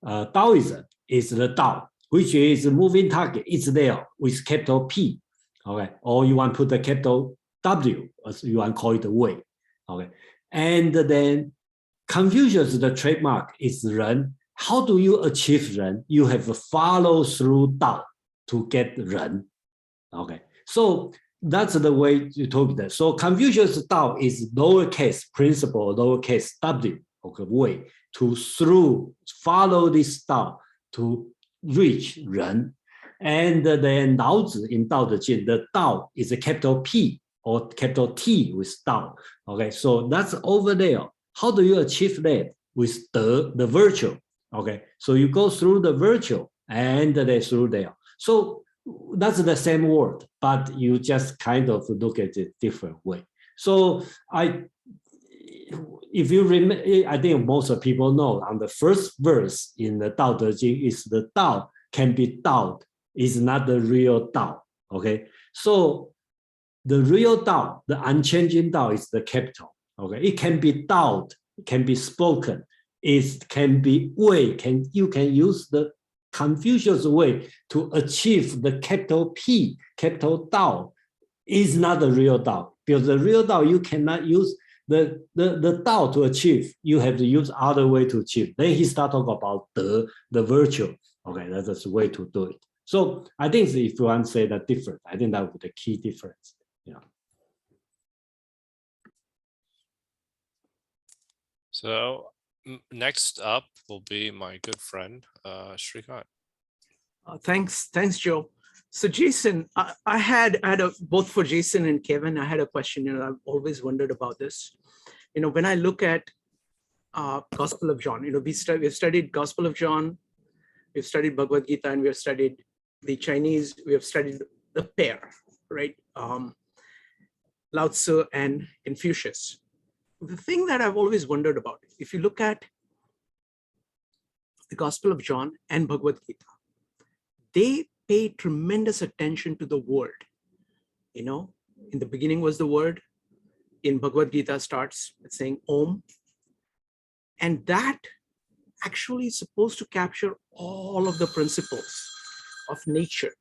Taoism is the Dao, which is a moving target. It's there with capital P, okay? Or you want to put the capital W, as you want to call it the way, okay? And then Confucius, the trademark is Ren. How do you achieve Ren? You have to follow through Dao to get Ren, okay? So that's the way you talk that. So Confucius Dao is lowercase principle, lowercase W, okay, way to follow this Dao to reach Ren. And then Lao Tzu in Dao De Jing, the Dao is a capital P or capital T with Dao. Okay, so that's over there. How do you achieve that? With the virtue. Okay, so you go through the virtue and then through there. So that's the same word, but you just kind of look at it different way. So if you remember, I think most of people know on the first verse in the Dao De Jing is the Dao can be Dao, is not the real Dao. Okay, so the real Dao, the unchanging Dao is the capital. Okay, it can be Dao, can be spoken, it can be way, you can use the Confucius way to achieve the capital P, capital Dao, is not the real Dao. Because the real Dao, you cannot use the Dao to achieve. You have to use other way to achieve. Then he start talking about the virtue. Okay, that's the way to do it. So I think if you want to say that different, I think that would be the key difference. Yeah. So next up will be my good friend, Shrikant. Thanks, Joe. So Jason, I had both for Jason and Kevin, I had a question. I've always wondered about this. When I look at Gospel of John, we've studied Gospel of John, we've studied Bhagavad Gita, and we have studied the Chinese, we have studied the pair, right? Lao Tzu and Confucius. The thing that I've always wondered about, if you look at the Gospel of John and Bhagavad Gita, they pay tremendous attention to the word. In the beginning was the word. In Bhagavad Gita starts with saying Om. And that actually is supposed to capture all of the principles of nature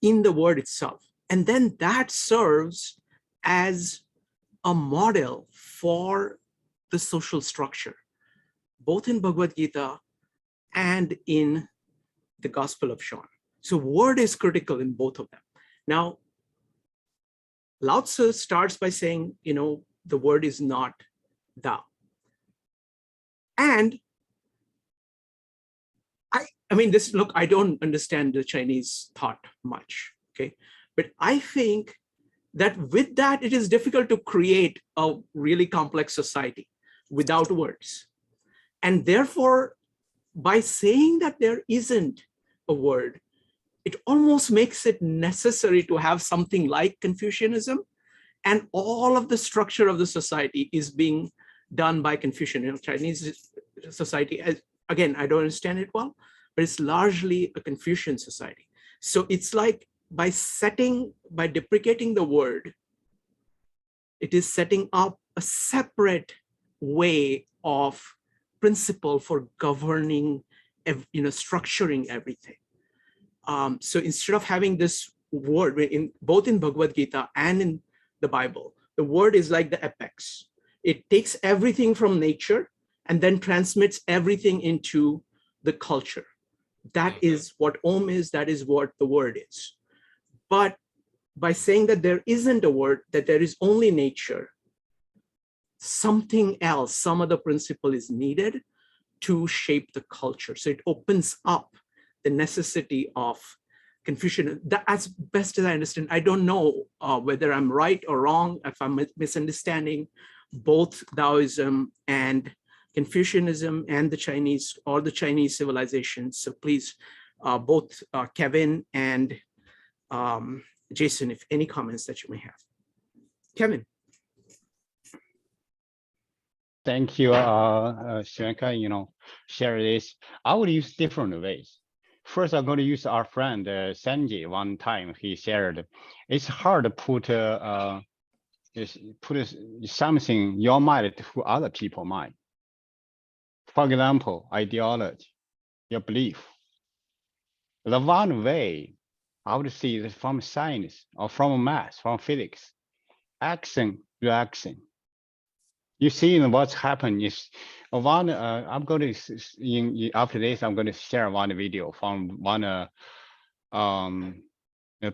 in the word itself. And then that serves as a model for the social structure, both in Bhagavad Gita and in the Gospel of John. So word is critical in both of them. Now, Lao Tzu starts by saying, the word is not Dao. And I don't understand the Chinese thought much, okay? But I think that with that, it is difficult to create a really complex society without words. And therefore, by saying that there isn't a word, it almost makes it necessary to have something like Confucianism, and all of the structure of the society is being done by Confucian, Chinese society. Again, I don't understand it well, but it's largely a Confucian society. So it's like by deprecating the word, it is setting up a separate way of principle for governing, structuring everything. So instead of having this word both in Bhagavad Gita and in the Bible, the word is like the apex. It takes everything from nature and then transmits everything into the culture. That is what Om is, that is what the word is. But by saying that there isn't a word, that there is only nature, something else, some other principle is needed to shape the culture. So it opens up the necessity of Confucian. That, as best as I understand, I don't know whether I'm right or wrong, if I'm misunderstanding both Taoism and Confucianism and the Chinese or the Chinese civilization. So please, both Kevin and Jason, if any comments that you may have. Kevin. Thank you, Xuankai, share this. I would use different ways. First, I'm going to use our friend Sanjay. One time he shared, it's hard to put something in your mind to other people's mind. For example, ideology, your belief. The one way I would see this from science or from math, from physics, action, reaction. You see what's happened is one. I'm going to after this. I'm going to share one video from one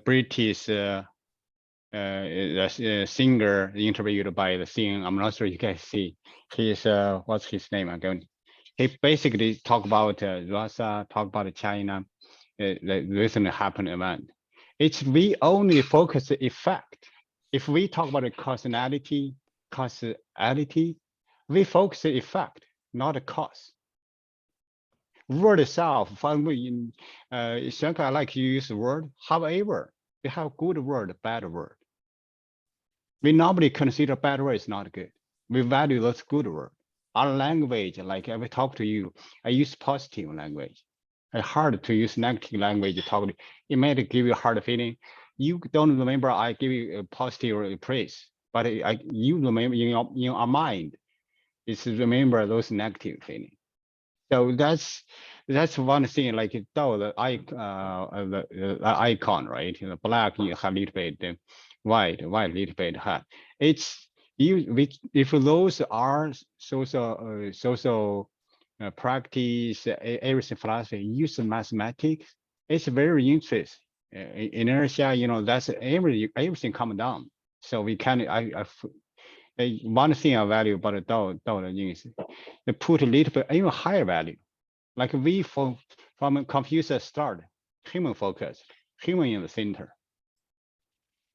British singer interviewed by the singer. I'm not sure you guys see. He's what's his name? He basically talk about Russia, talk about China, the recently happened event. It's we only focus the effect. If we talk about the causality, we focus the effect, not the cause. Word itself, Xuankai, I like to use the word. However, we have good word, bad word. We normally consider bad word is not good. We value those good word. Our language, like if I talk to you, I use positive language. It's hard to use negative language to talk. It might give you a hard feeling. You don't remember I give you a positive praise, but you remember in your mind, it's remember those negative feelings. So that's one thing. Like the icon, right? The black you have a little bit, white a little bit hot. It's if those are social practice, everything philosophy, use mathematics. It's very interesting. Inertia, that's everything come down. So we can one thing I value about the Dao is they put a little bit even higher value. Like we from Confucius start, human focused, human in the center.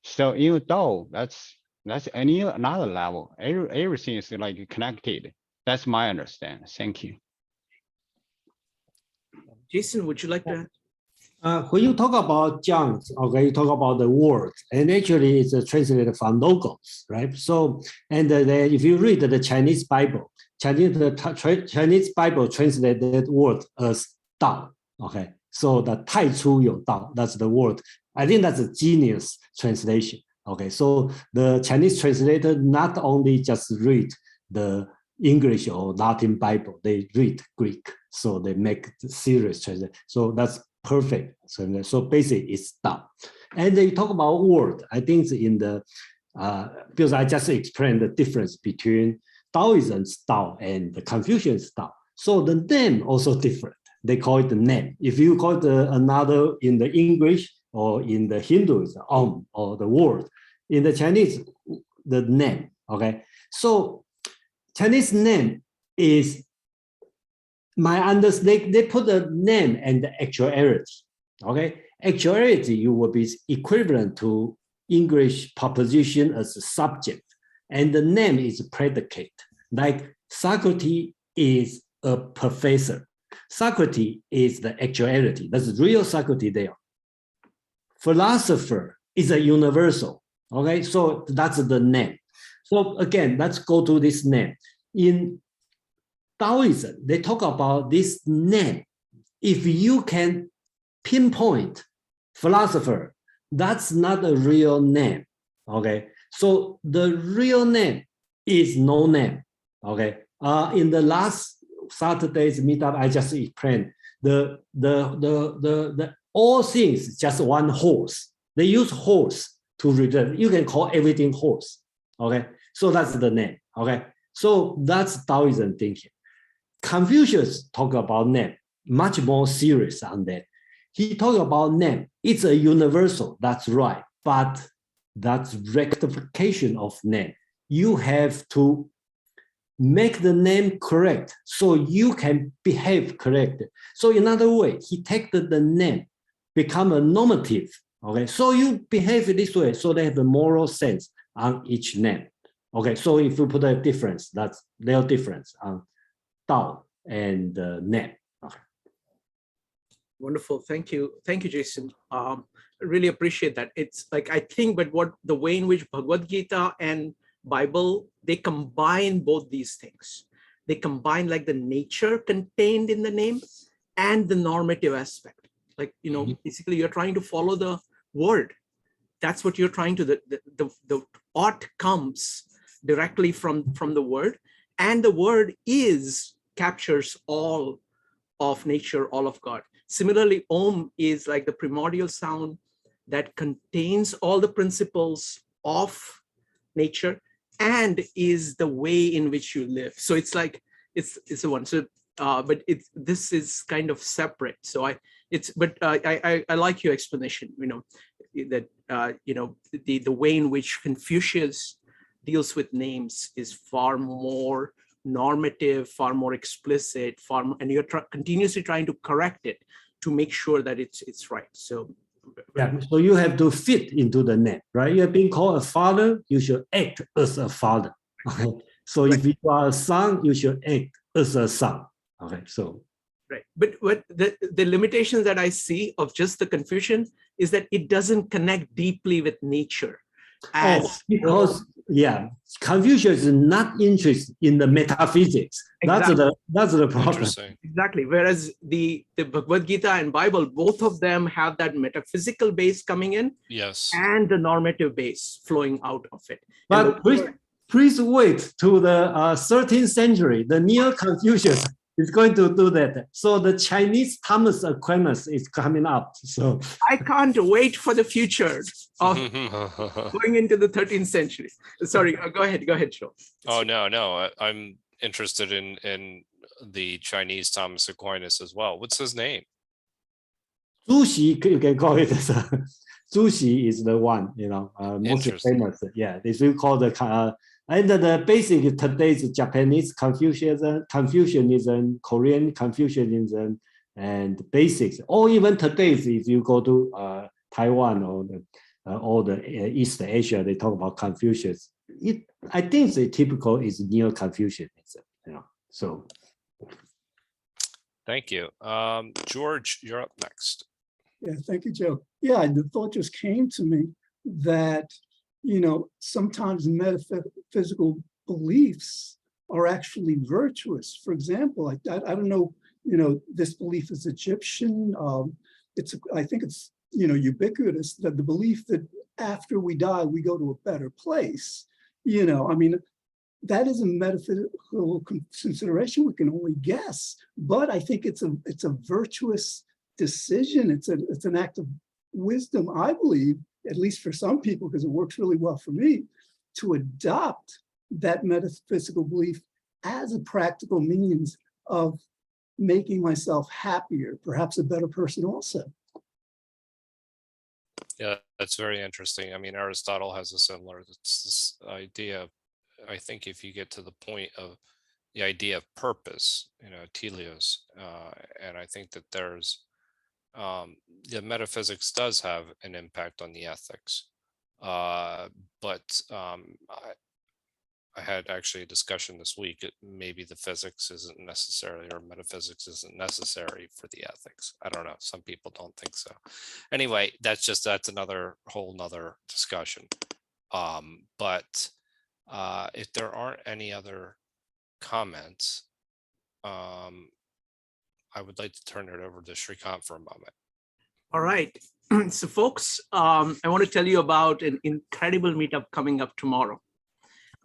So in Dao, that's another level. Everything is like connected. That's my understanding. Thank you. Jason, would you like to? When you talk about junks, okay, you talk about the word, and actually it's translated from logos, right? So, and then if you read the Chinese Bible, Chinese Bible translated word as Dao, okay? So the Tai Chu You Dao, that's the word. I think that's a genius translation, okay? So the Chinese translator not only just read the English or Latin Bible, they read Greek, so they make the serious translation. So that's perfect. So basically it's Dao. And they talk about word. I think it's in the, because I just explained the difference between Taoism's Dao and the Confucian's Dao. So the name also different. They call it the name. If you call it another in the English or in the Hindu, it's Om or the word. In the Chinese, the name, okay? So Chinese name is my understanding, they put the name and the actuality, okay? Actuality, you will be equivalent to English proposition as a subject, and the name is a predicate. Like Socrates is a professor. Socrates is the actuality. That's real Socrates there. Philosopher is a universal, okay? So that's the name. So again, let's go to this name. in Taoism, they talk about this name. If you can pinpoint philosopher, that's not a real name. Okay, so the real name is no name. Okay, in the last Saturday's meetup, I just explained the all things just one horse. They use horse to represent. You can call everything horse. Okay, so that's the name. Okay, so that's Taoism thinking. Confucius talk about name, much more serious on that. He talked about name. It's a universal, that's right, but that's rectification of name. You have to make the name correct so you can behave correct. So in other words, he take the name, become a normative. Okay, so you behave this way, so they have a moral sense on each name. Okay, so if you put a difference, that's their difference on Tao and name. Okay. Wonderful. Thank you. Thank you, Jason. I really appreciate that. It's like, I think, but what the way in which Bhagavad Gita and Bible, they combine both these things. They combine like the nature contained in the name and the normative aspect. Like, you know, basically you're trying to follow the word. That's what you're trying to, the ought comes directly from the word, and the word captures all of nature, all of God. Similarly, Om is like the primordial sound that contains all the principles of nature and is the way in which you live. So it's like, it's the one. So, but this is kind of separate. So I like your explanation, you know, that, you know, the way in which Confucius deals with names is far more normative, far more explicit, and you're continuously trying to correct it to make sure that it's right. So yeah, so you have to fit into the name, right? You have been called a father, you should act as a father. Okay. So if you are a son, you should act as a son. Okay, so right. But what the limitations that I see of just the Confucian is that it doesn't connect deeply with nature. Because yeah, Confucius is not interested in the metaphysics. Exactly. That's the problem. Exactly. Whereas the Bhagavad Gita and Bible, both of them have that metaphysical base coming in, Yes, and the normative base flowing out of it. But please wait to the 13th century. The neo-Confucius is going to do that. So the Chinese Thomas Aquinas is coming up. So I can't wait for the future of going into the 13th century. Sorry, go ahead, Joe. Oh, no, I'm interested in the Chinese Thomas Aquinas as well. What's his name? Zhu Xi, you can call it as Zhu Xi is the one, you know, most famous. Yeah, this we call the and the basic today's Japanese Confucianism, Korean Confucianism, and basics. Or even today, if you go to Taiwan or the East Asia, they talk about Confucius. I think the typical is neo-Confucianism. You know, so. Thank you, George. You're up next. Yeah, thank you, Joe. Yeah, the thought just came to me that, you know, sometimes metaphysical beliefs are actually virtuous. For example, I don't know, you know, this belief is Egyptian. I think it's, you know, ubiquitous, that the belief that after we die, we go to a better place. You know, I mean, that is a metaphysical consideration. We can only guess, but I think it's a virtuous decision. It's an act of wisdom, I believe, at least for some people, because it works really well for me, to adopt that metaphysical belief as a practical means of making myself happier, perhaps a better person also. Yeah, that's very interesting. I mean, Aristotle has a similar, it's this idea. I think if you get to the point of the idea of purpose, you know, teleos, and I think that there's the metaphysics does have an impact on the ethics, but I had actually a discussion this week. Maybe the physics isn't necessarily, or metaphysics isn't necessary for the ethics. I don't know. Some people don't think so. Anyway, that's another whole nother discussion. But if there aren't any other comments, I would like to turn it over to Shrikant for a moment. All right. So folks, I want to tell you about an incredible meetup coming up tomorrow.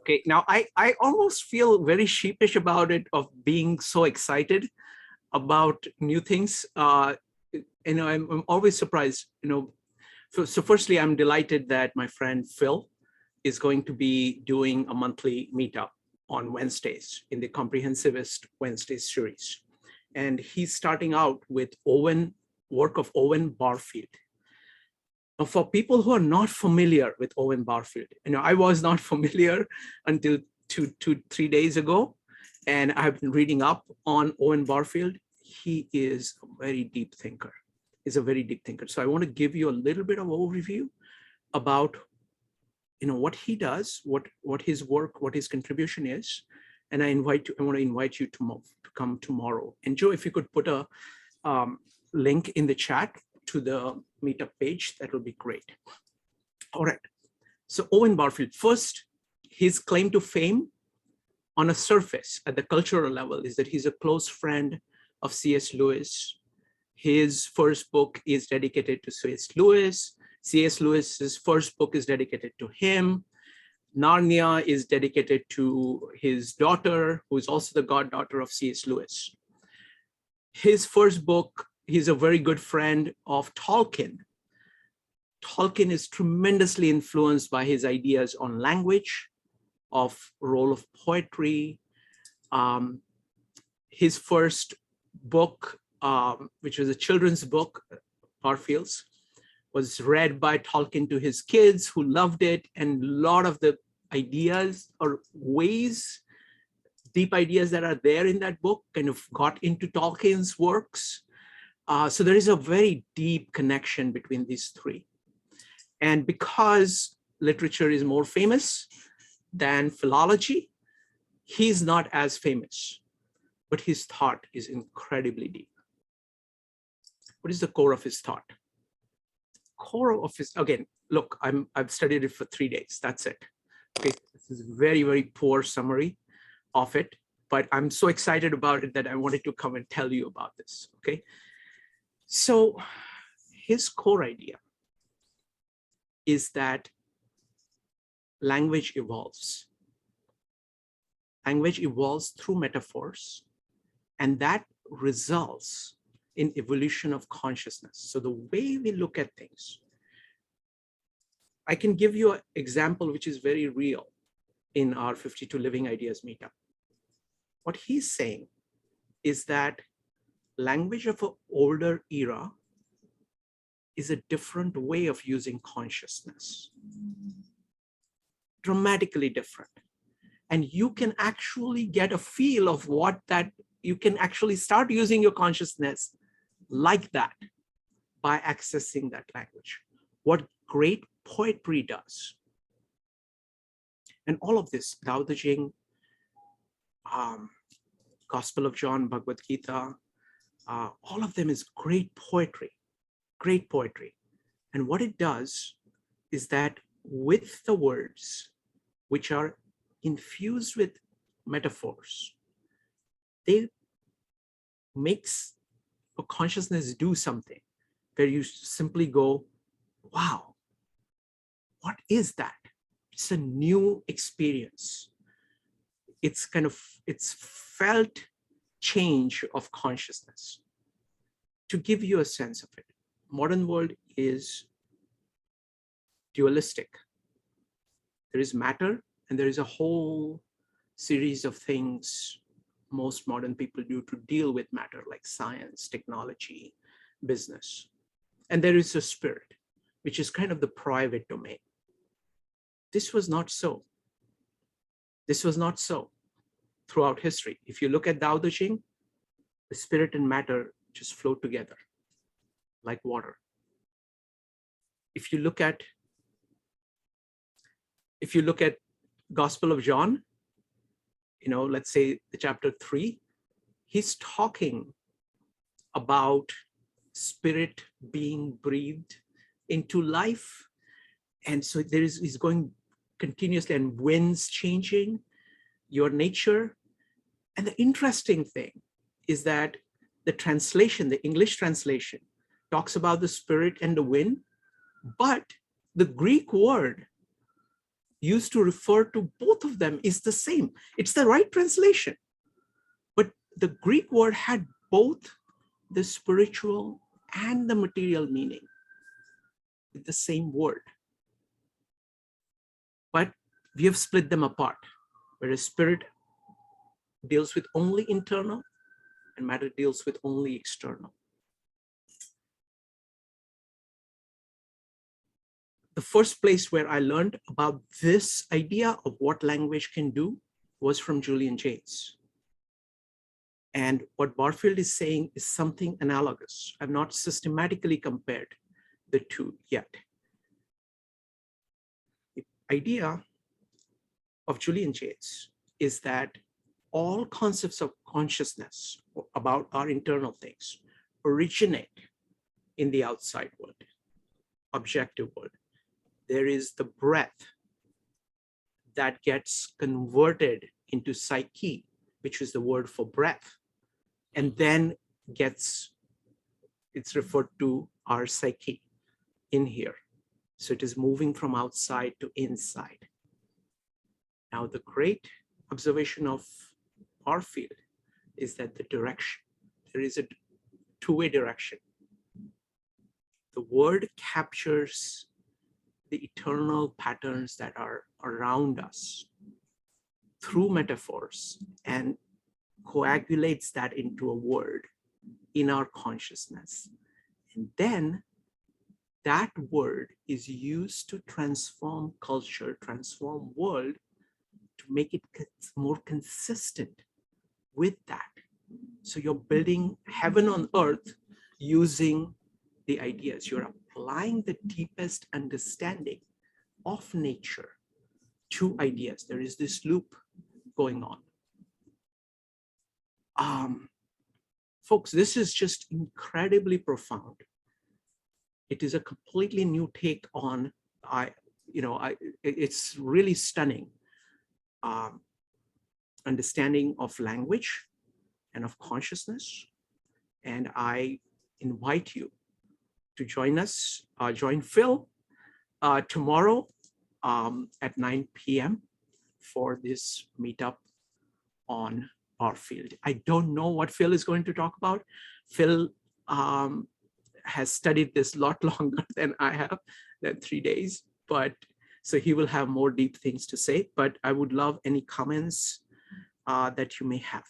Okay, now I almost feel very sheepish about it, of being so excited about new things. I'm always surprised, So firstly, I'm delighted that my friend Phil is going to be doing a monthly meetup on Wednesdays in the Comprehensivist Wednesdays series. And he's starting out with work of Owen Barfield. Now, for people who are not familiar with Owen Barfield, I was not familiar until 3 days ago, and I've been reading up on Owen Barfield. He is a very deep thinker. He's a very deep thinker. So I want to give you a little bit of overview about what he does, what his work, what his contribution is. And I want to invite you to come tomorrow. And Joe, if you could put a link in the chat to the meetup page, that would be great. All right. So Owen Barfield, first, his claim to fame on a surface at the cultural level is that he's a close friend of C.S. Lewis. His first book is dedicated to C.S. Lewis. C.S. Lewis's first book is dedicated to him. Narnia is dedicated to his daughter, who is also the goddaughter of C.S. Lewis. His first book, he's a very good friend of Tolkien. Tolkien is tremendously influenced by his ideas on language, of role of poetry. His first book, which was a children's book, Barfield's, was read by Tolkien to his kids who loved it. And a lot of the ideas or deep ideas that are there in that book kind of got into Tolkien's works. So there is a very deep connection between these three. And because literature is more famous than philology, he's not as famous, but his thought is incredibly deep. What is the core of his thought? Core of his, again, look, I've studied it for 3 days. That's it. Okay, this is a very, very poor summary of it, but I'm so excited about it that I wanted to come and tell you about this. Okay, so his core idea is that language evolves. Language evolves through metaphors, and that results in evolution of consciousness. So the way we look at things, I can give you an example which is very real in our 52 Living Ideas meetup. What he's saying is that language of an older era is a different way of using consciousness, dramatically different. And you can actually get a feel of what that, you can actually start using your consciousness like that by accessing that language. What great poetry does. And all of this, Tao Te Ching, Gospel of John, Bhagavad Gita, all of them is great poetry, great poetry. And what it does is that with the words, which are infused with metaphors, they makes a consciousness do something where you simply go, wow, what is that? It's a new experience. It's felt change of consciousness. To give you a sense of it, modern world is dualistic. There is matter and there is a whole series of things most modern people do to deal with matter, like science, technology, business. And there is a spirit, which is kind of the private domain. This was not so. This was not so throughout history. If you look at Tao Te Ching, the spirit and matter just flow together like water. If you look at Gospel of John, let's say the chapter 3, he's talking about spirit being breathed into life. And so he's going continuously, and winds changing your nature. And the interesting thing is that the translation, the English translation, talks about the spirit and the wind, but the Greek word used to refer to both of them is the same. It's the right translation. But the Greek word had both the spiritual and the material meaning with the same word. But we have split them apart, whereas spirit deals with only internal and matter deals with only external. The first place where I learned about this idea of what language can do was from Julian Jaynes. And what Barfield is saying is something analogous. I've not systematically compared the two yet. The idea of Julian Jaynes is that all concepts of consciousness about our internal things originate in the outside world, objective world. There is the breath that gets converted into psyche, which is the word for breath, and then it's referred to our psyche in here. So it is moving from outside to inside. Now, the great observation of Barfield is that the direction, there is a two-way direction. The word captures the eternal patterns that are around us through metaphors and coagulates that into a word in our consciousness. And then that word is used to transform culture, transform world, to make it more consistent with that. So you're building heaven on earth using the ideas. You're applying the deepest understanding of nature to ideas. There is this loop going on. Folks, this is just incredibly profound. It is a completely new take on, it's really stunning understanding of language and of consciousness. And I invite you to join us, join Phil tomorrow at 9 p.m. for this meetup on Barfield. I don't know what Phil is going to talk about. Phil has studied this a lot longer than I have, than 3 days, but so he will have more deep things to say, but I would love any comments that you may have.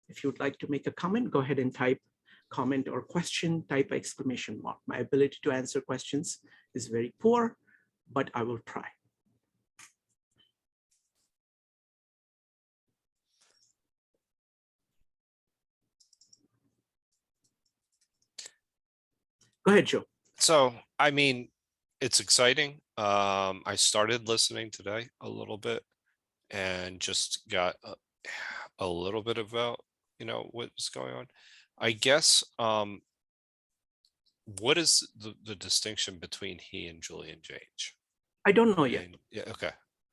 If you would like to make a comment, go ahead and type comment or question, type exclamation mark. My ability to answer questions is very poor, but I will try. Go ahead, Joe. So, I mean, it's exciting. I started listening today a little bit and just got a little bit about, what's going on. I guess, what is the distinction between he and Julian Jaynes? I don't know yet. Yeah, okay.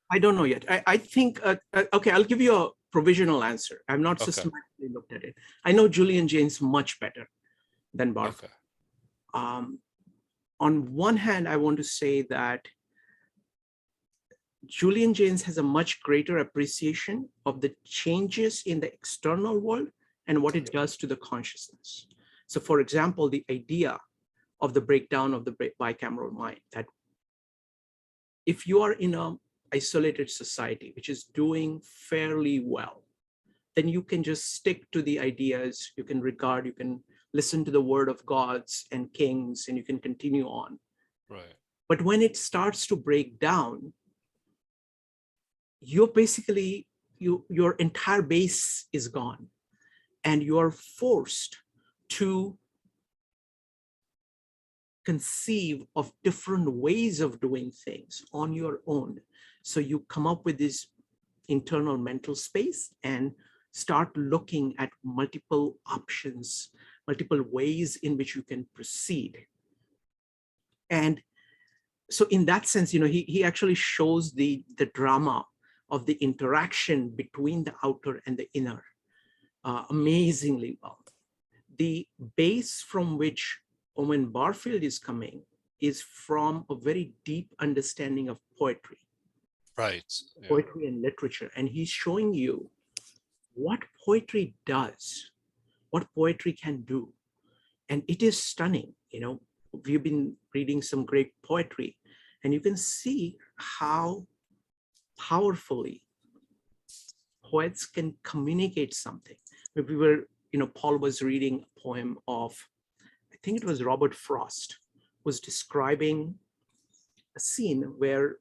I don't know yet. I think, okay, I'll give you a provisional answer. I've not Okay. systematically looked at it. I know Julian Jaynes much better than Barfield. Okay. On one hand, I want to say that Julian Jaynes has a much greater appreciation of the changes in the external world and what it does to the consciousness. So for example, the idea of the breakdown of the bicameral mind, that if you are in an isolated society, which is doing fairly well, then you can just stick to the ideas, you can listen to the word of gods and kings, and you can continue on. Right. But when it starts to break down, you're basically, your entire base is gone, and you're forced to conceive of different ways of doing things on your own. So you come up with this internal mental space and start looking at multiple options, multiple ways in which you can proceed. And so in that sense, he actually shows the drama of the interaction between the outer and the inner. amazingly well. The base from which Owen Barfield is coming is from a very deep understanding of poetry, Right. Yeah. poetry and literature. And he's showing you what poetry does, what poetry can do. And it is stunning. You know, we've been reading some great poetry, and you can see how powerfully poets can communicate something. We were, you know, Paul was reading a poem of, I think it was Robert Frost, was describing a scene where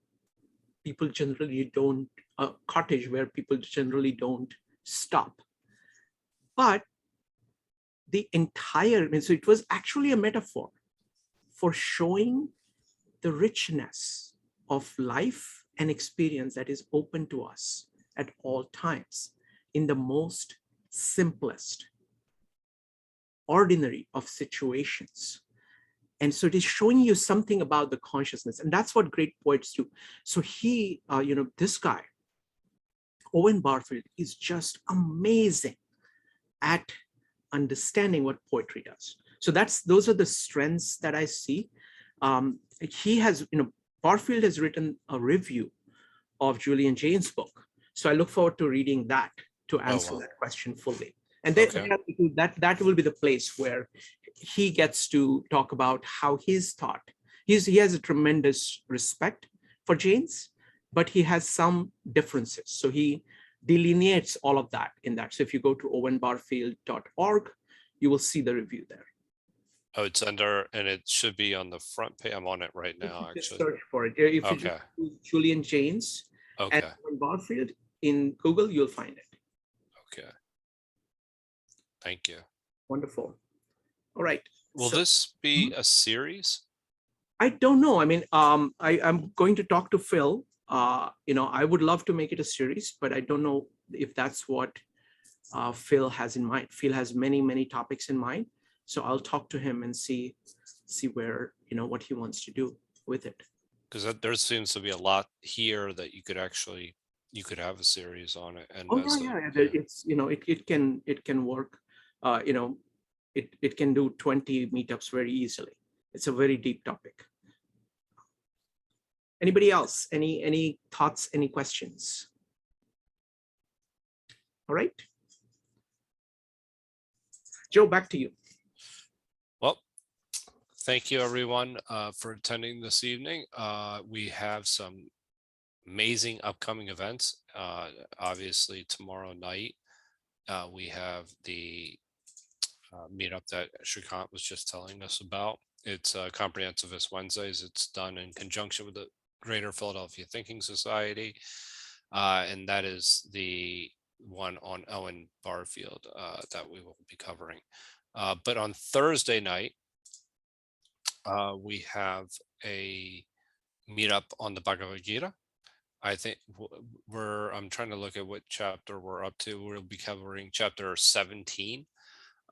people generally don't, a cottage where people generally don't stop. But the entire, so it was actually a metaphor for showing the richness of life and experience that is open to us at all times in the most simplest, ordinary of situations. And so it is showing you something about the consciousness, and that's what great poets do. So he, you know, this guy, Owen Barfield, is just amazing at understanding what poetry does. So those are the strengths that I see. He has, you know, Barfield has written a review of Julian Jaynes' book. So I look forward to reading that to answer that question fully. And then that will be the place where he gets to talk about how his thought, he has a tremendous respect for Jaynes, but he has some differences. So he delineates all of that in that. So if you go to owenbarfield.org, you will see the review there. Oh, it's under, and it should be on the front page. I'm on it right now, Just actually. search for it. If you Okay. just use Julian Jaynes and Okay. Owen Barfield in Google, you'll find it. Okay. Thank you. Wonderful. All right. Will So- this be a series? I don't know. I mean, I'm going to talk to Phil. You know, I would love to make it a series, but I don't know if that's what Phil has in mind. Phil has many, many topics in mind. So I'll talk to him and see where, you know, what he wants to do with it. Because there seems to be a lot here that you could have a series on it. And Oh as yeah. It's, you know, it can work. You know, it can do 20 meetups very easily. It's a very deep topic. Anybody else? Any thoughts, any questions? All right. Joe, back to you. Well, thank you everyone for attending this evening. We have some amazing upcoming events. Obviously tomorrow night, we have the meetup that Shrikant was just telling us about. It's Comprehensivist Wednesdays. It's done in conjunction with the Greater Philadelphia Thinking Society. And that is the one on Owen Barfield that we will be covering. But on Thursday night, we have a meetup on the Bhagavad Gita. I think I'm trying to look at what chapter we're up to. We'll be covering chapter 17,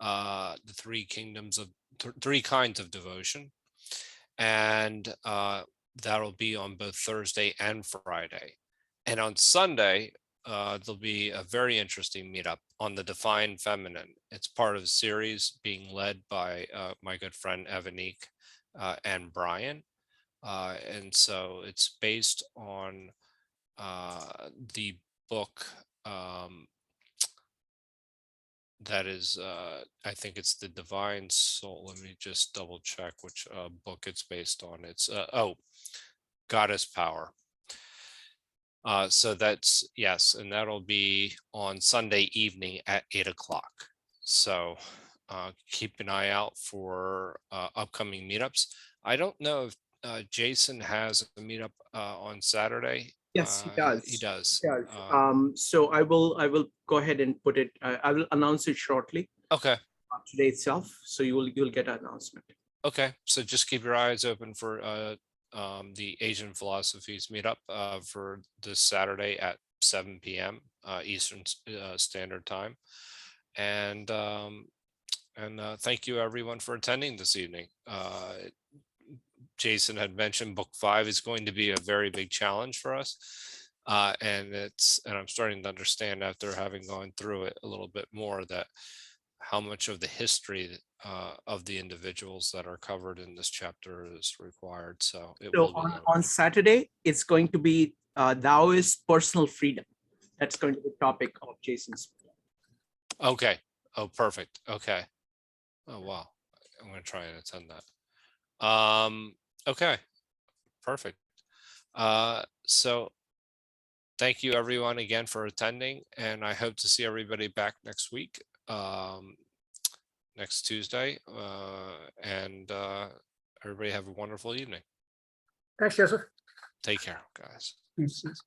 the three kinds of devotion. And that'll be on both Thursday and Friday. And on Sunday, there'll be a very interesting meetup on the Divine Feminine. It's part of a series being led by my good friend Evanique and Brian. And so it's based on the book that is, I think it's The Divine Soul. Let me just double check which book it's based on. It's, Goddess Power. So that's, yes, and that'll be on Sunday evening at 8 o'clock. So keep an eye out for upcoming meetups. I don't know if Jason has a meetup on Saturday. Yes, he does. He does. So I will go ahead and put it. I will announce it shortly. Okay. Today itself. So you'll get an announcement. Okay. So just keep your eyes open for the Asian Philosophies meetup for this Saturday at 7 p.m. Eastern Standard Time. And thank you everyone for attending this evening. Jason had mentioned book 5 is going to be a very big challenge for us. And I'm starting to understand after having gone through it a little bit more that how much of the history of the individuals that are covered in this chapter is required. So it So will be on good. Saturday, it's going to be Taoist personal freedom. That's going to be the topic of Jason's. Okay. Oh, perfect. Okay. Oh, wow. I'm going to try and attend that. Okay. Perfect. So thank you everyone again for attending, and I hope to see everybody back next week, next Tuesday. And everybody have a wonderful evening. Thanks, Joseph. Take care, guys. Yes, yes.